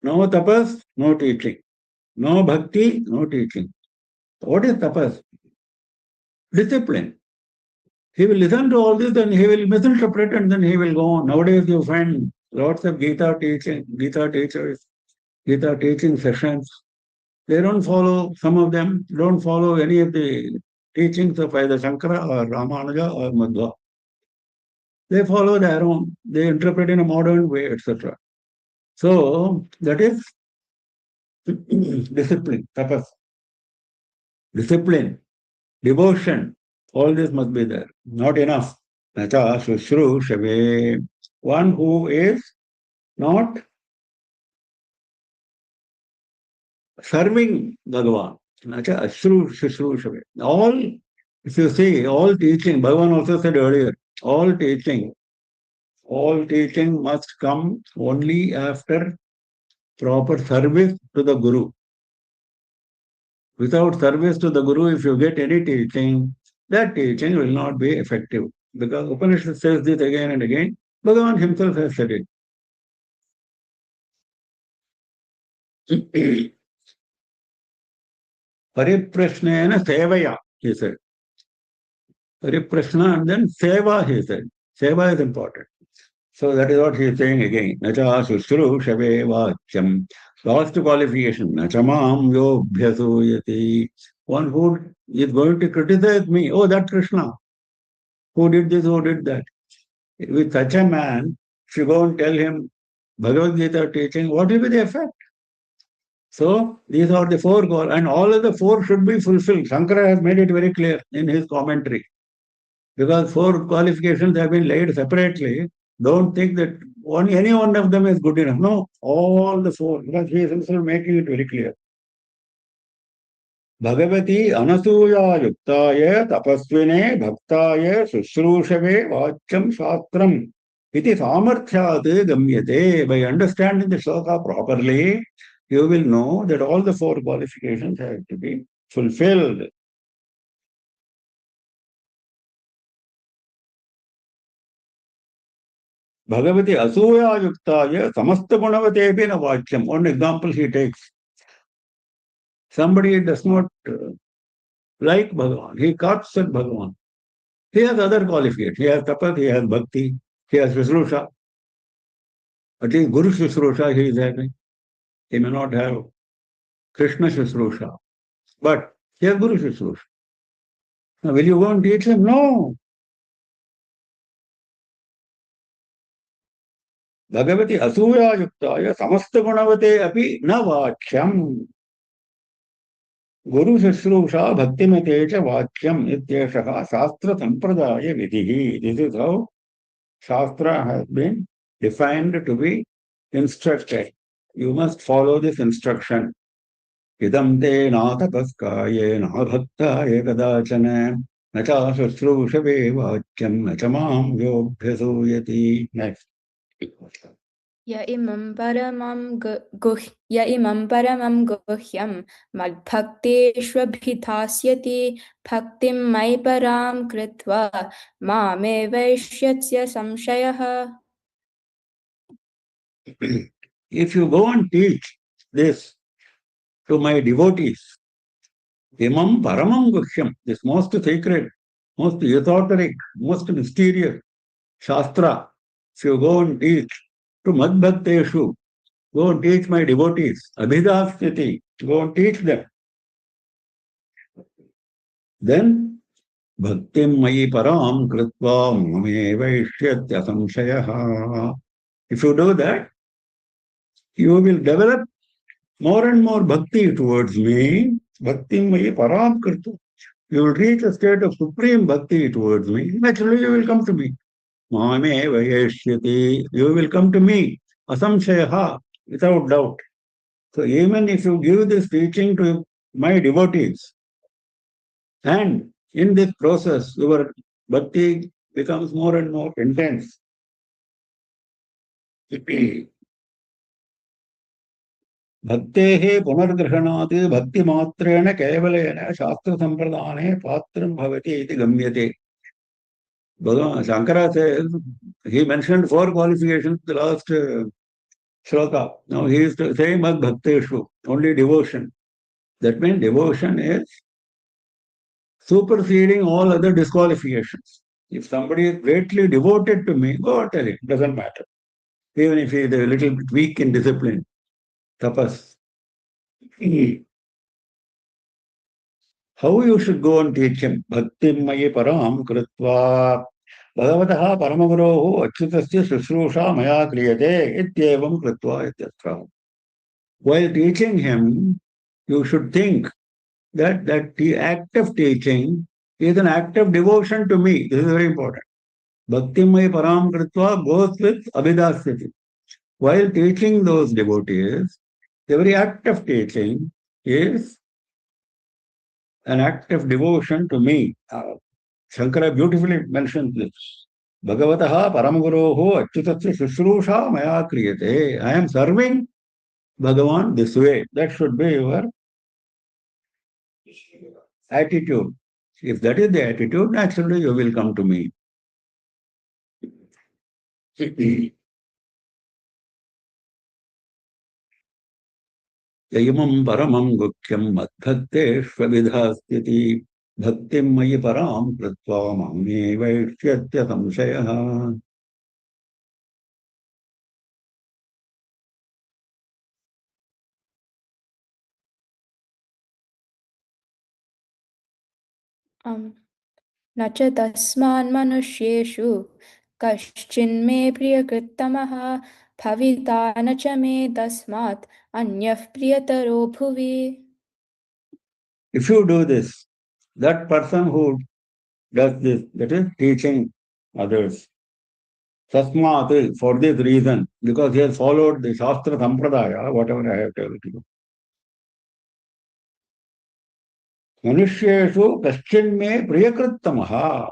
No tapas, no teaching. No bhakti, no teaching. What is tapas? Discipline. He will listen to all this and he will misinterpret and then he will go on. Nowadays you find lots of Gita teaching, Gita teachers, Gita teaching sessions. They don't follow, some of them don't follow any of the teachings of either Shankara or Ramanuja or Madhva. They follow their own, they interpret in a modern way, etc. So that is discipline, tapas. Discipline, devotion, all this must be there. Not enough. Nacha Shushrushave. One who is not serving Bhagavan. Nacha Shushrushave. All, if you see, all teaching, Bhagavan also said earlier, all teaching must come only after proper service to the Guru. Without service to the Guru, if you get any teaching, that teaching will not be effective. Because Upanishad says this again and again, Bhagavan himself has said it. Pariprashnena sevaya, he said. Pariprashna and then seva, he said. Seva is important. So that is what he is saying again. Nacha sushru shave vachyam. Last qualification. Nachamam yobhyasuyati. One who is going to criticize me. Oh, that Krishna. Who did this, who did that? With such a man, if you go and tell him Bhagavad Gita teaching, what will be the effect? So these are the 4 goals, and all of the 4 should be fulfilled. Shankara has made it very clear in his commentary. Because 4 qualifications have been laid separately, Don't think that any one of them is good enough. No, all the four, because he is also making it very clear. Bhagavati anasuya yuktaye tapasvine bhaktaye sushrusave vacham shastram iti samarthyat gamyate. By understanding the shloka properly, you will know that all the four qualifications have to be fulfilled. Bhagavati asuya yuktaya samasta gunavatepi na vachyam. One example he takes. Somebody does not like Bhagavan. He cuts at Bhagavan. He has other qualifications. He has tapas, he has bhakti, he has Shushrusa. At least Guru Shushrusa he is having. He may not have Krishna Shushrusa, but he has Guru Shushrusa. Now, will you go and teach him? No. Bhagavati asuya yuktaya samasta gunavate api na vachyam. Guru Shushrusa bhaktimate cha vachyam ityeshaha shastra sampradaya vidhihi. This is how Shastra has been defined to be instructed. You must follow this instruction. Idam te nātapaskaye nābhaktāye kadāchana nacha shushrushave vāchyam nachamam yobhyasūyati. Next. य इमं परमं गुह्यं मद्भक्तेष्वभिधास्यति भक्तिं मयि परां कृत्वा मामे वैष्यस्य संशयः. If you go and teach this to my devotees, imam paramam guhyam, this most sacred, most esoteric, most mysterious Shastra, if you go and teach to madbhakteshu, go and teach my devotees, abhidhasyati, go and teach them. Then, bhaktim mayi param kritva mame vaishyatya samshayaha. If you do that, you will develop more and more bhakti towards me. Bhaktim mayi param kritva. You will reach a state of supreme bhakti towards me. Naturally, you will come to me. Mame vayeshyati. You will come to me. Asamshayaha, without doubt. So even if you give this teaching to my devotees, and in this process, your bhakti becomes more and more intense. Bhaktehe punargrahanaati bhakti matrena kevalena shastra sampradane patram bhavati iti gamyate. Bhagavan Shankara says, he mentioned four qualifications in the last shloka. Now he is saying Mad Bhakteshu, only devotion. That means devotion is superseding all other disqualifications. If somebody is greatly devoted to me, go and tell him, doesn't matter. Even if he is a little bit weak in discipline, tapas. How you should go and teach him? Bhaktim mayi param kritva bhagavataha paramagurohu achyutasya shushruषा maya kriyate ityevam kritva ityastra. While teaching him, you should think that the act of teaching is an act of devotion to me. This is very important. Bhaktimai param kritva goes with abhidasyati. While teaching those devotees, the very act of teaching is an act of devotion to me. Shankara beautifully mentions this. Bhagavataha paramaguroho achyutasya shushruષā maya kriyate. I am serving Bhagavan this way. That should be your attitude. If that is the attitude, naturally you will come to me. Yayamam paramam gukyam madbhakteshvavidhastyati bhaktim mayi param kritva mame vaishyatya samshayaha. न च तस्मान् मनुष्येषु कश्चिन्मे प्रियकृत्तमः भविता न च मे तस्मात् अन्यः प्रियतरो भुवि. If you do this, that person who does this, that is teaching others, Tasmat, for this reason, because he has followed the Shastra Sampradaya, whatever I have told you. Manusheshu kaschin me priyakrittamaha.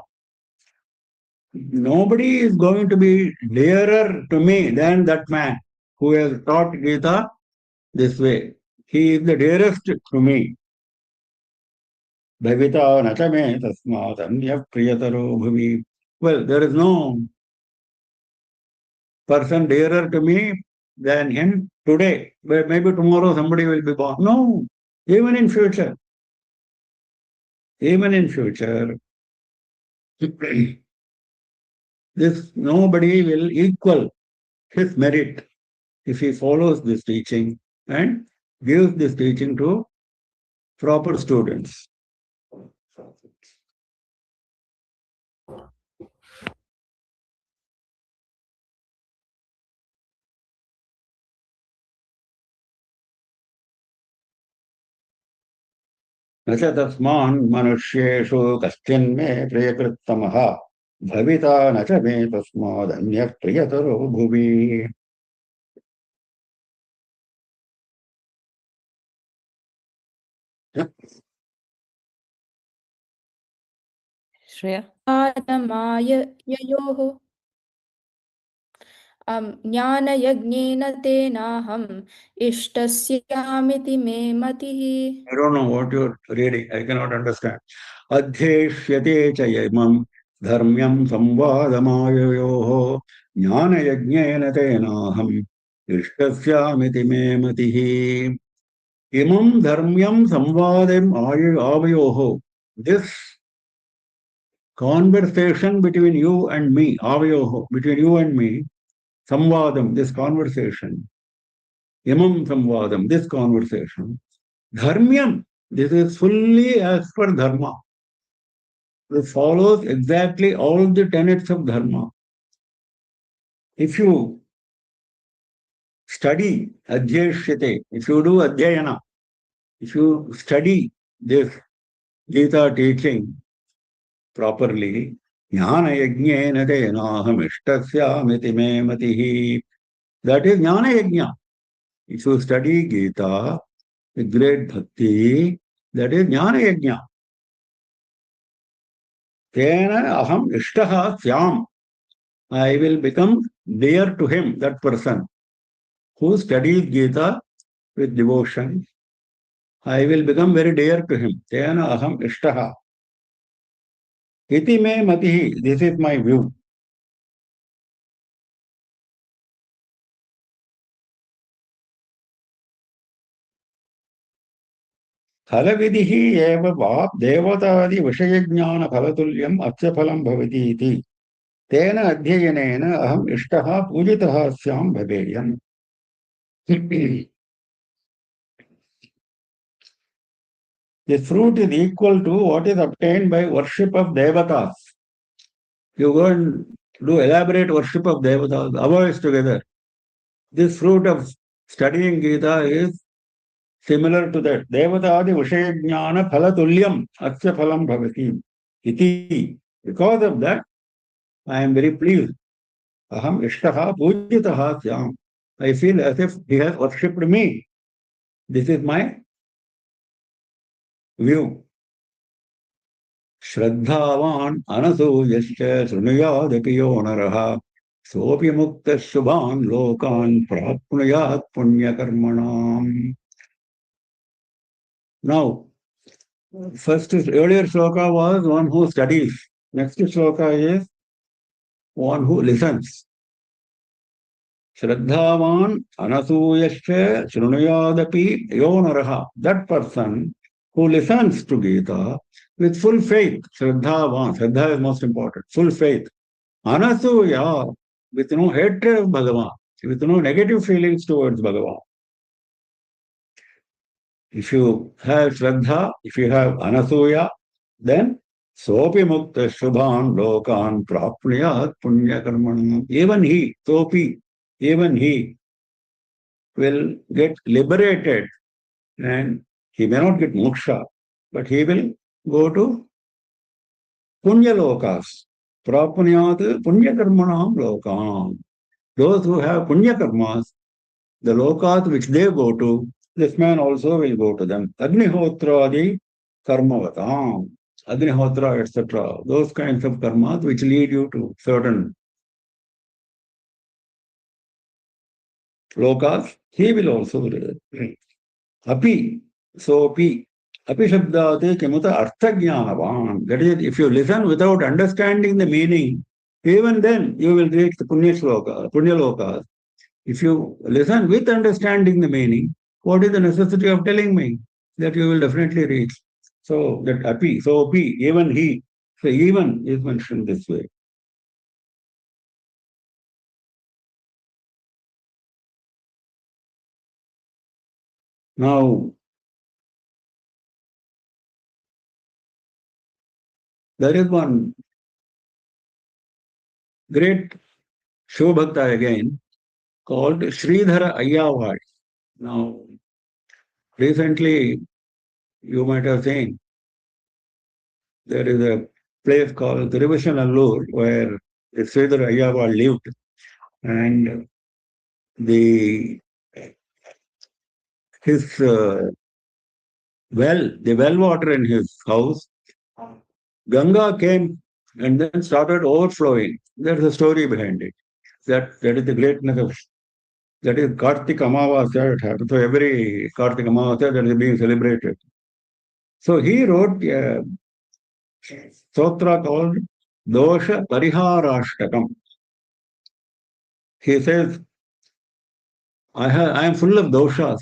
Nobody is going to be dearer to me than that man who has taught Gita this way. He is the dearest to me. Bhavita natame tasmat anya priyataro bhavi. Well, there is no person dearer to me than him today. But maybe tomorrow somebody will be born. No, even in future. Even in future, this nobody will equal his merit if he follows this teaching and gives this teaching to proper students. न च तस्मान् मनुष्येषु कश्चिन् मे प्रियकृत्तमः भविता न च मे तस्मादन्यः प्रियतरो भुवि. Shreya. आत्माययोः ज्ञानयज्ञेन तेनाहम् इष्टस्यामिति मे मतिः. I don't know what you're reading. I cannot understand. Adhyeshyate cha yamam dharmyam samvadamayoyoho jnanayajnena tenaham ishtasyamiti me matihi. Imam dharmyam samvadam avayoho. This conversation between you and me, avayoho, between you and me, samvadam, this conversation, imam samvadam, this conversation, dharmyam, this is fully as per dharma. It follows exactly all the tenets of dharma. If you study adhyeshyate, if you do adhyayana, if you study this Gita teaching properly, jnana yajnena tenaham ishtasyamiti me matihi. That is jnana yajna. If you study Gita with great bhakti, that is jnana yajna. Tena aham ishtaha syam. I will become dear to him, that person who studies Gita with devotion. I will become very dear to him. Tena aham ishtaha. Iti me matihi. This is my view. फलविधिः एव वा देवतादि विषयज्ञान फलतुल्यम् अस्य फलं भवति इति तेन अध्ययनेन अहम् इष्टः पूजितः स्याम् भवेयम्. This fruit is equal to what is obtained by worship of devatas. You go and do elaborate worship of devatas, hours together. This fruit of studying Gita is similar to that. Devatadi vishayajnana phalatulyam asya phalam bhavati iti. Because of that, I am very pleased. Aham ishtaha pujitaha syam. I feel as if he has worshipped me. This is my view. Shraddhavan anasuyasya shrunuyadapi yonaraha sopi mukta shubhan lokan prapnuyat punya karmanam. Now, first earlier shloka was one who studies. Next shloka is one who listens. Shraddhavan anasuyasya shrunuyadapi yonaraha. That person who listens to Gita with full faith. Shraddhavan. Shraddha is most important. Full faith. Anasuya, with no hatred of Bhagavan, with no negative feelings towards Bhagavan. If you have Shraddha, if you have Anasuya, then Sopi Mukta Shubhan Lokan Prapniyat Punya Karmanam. Even he, Sopi, even he will get liberated and he may not get moksha, but he will go to Punya Lokas. prapanyat punya karmanam lokam. Those who have punya karmas, the lokat which they go to, this man also will go to them. Agnihotradi karmavatam. Agnihotra, etc. Those kinds of karmas which lead you to certain lokas, he will also api, sopi. Api shabdate kimuta artha jnanavan. That is, if you listen without understanding the meaning, even then you will reach the punya lokas. If you listen with understanding the meaning, what is the necessity of telling me? That you will definitely reach. So that api, sopi, even he. So even is mentioned this way. Now, there is one great Shiva Bhakta again called Sridhara Ayyavad. Now, recently you might have seen there is a place called Tiruveshanallur where Sridhara Ayyavad lived, and the well water in his house, Ganga came and then started overflowing. There's a story behind it. That is the greatness of, that is Kartik Amavasya. It happens. So every Kartik Amavasya that is being celebrated. So he wrote a stotra called Dosha Pariharashtakam. He says, I am full of doshas.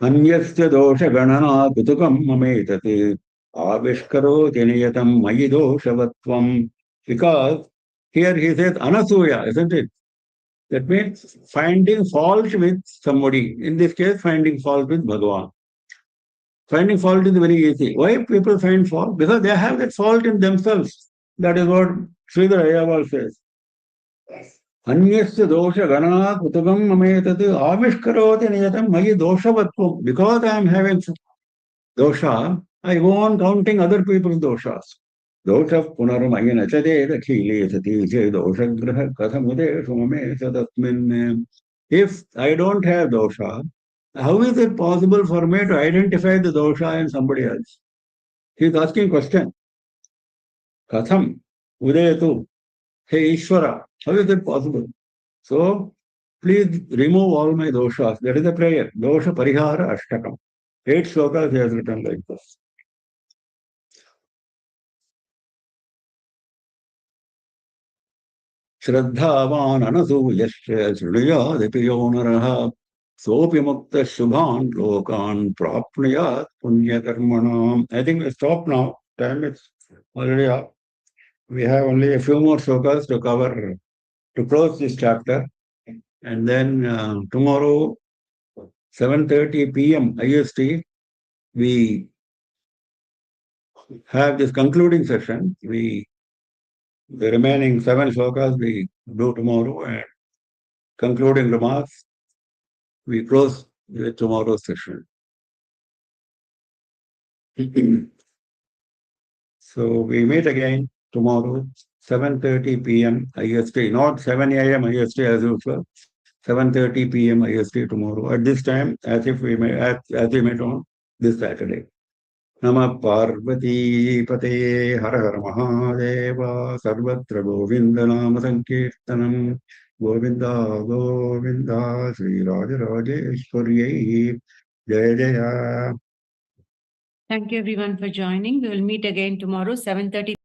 Anyasya dosha ganana kutukam mametati avishkaro janiyatam mayi doshavatvam. Because here he says anasuya, isn't it? That means finding fault with somebody. In this case, finding fault with Bhagavan. Finding fault is very easy. Why people find fault? Because they have that fault in themselves. That is what Sridhar Ayyavad says. Anyasya dosha ganana kutagam mametati avishkaroti niyatam mayi doshavatvam. Because I am having dosha, I go on counting other people's doshas. Dosha punarmayana chade rakhili sati je dosha graha kathamute sumame sadatmin. If I don't have dosha, how is it possible for me to identify the dosha in somebody else? He is asking question. Katham udayatu. Hey Ishvara, how is it possible? So, please remove all my doshas. That is the prayer. Dosha Parihara Ashtakam. 8 slokas he has written like this. Shraddhavan anasuyasya shriyadipi yonaraha sopi mukta shubhan lokan prapniyat punya karmanam. I think we stop now. Time is already up. We have only a few more slokas to cover to close this chapter. And then tomorrow, 7:30 PM IST, we have this concluding session. The remaining 7 slokas we do tomorrow, and concluding remarks we close with tomorrow's session. So we meet again tomorrow, 7:30 PM IST, not 7 AM IST as usual. 7:30 PM IST tomorrow at this time, as we met on this Saturday. Namah Parvati Pate Har Har Mahadeva Sarvatra Govinda Nama Sankirtanam Govinda Govinda Sri Raja Rajeshwaryayi Jaya Jaya. Thank you everyone for joining. We will meet again tomorrow, 7:30.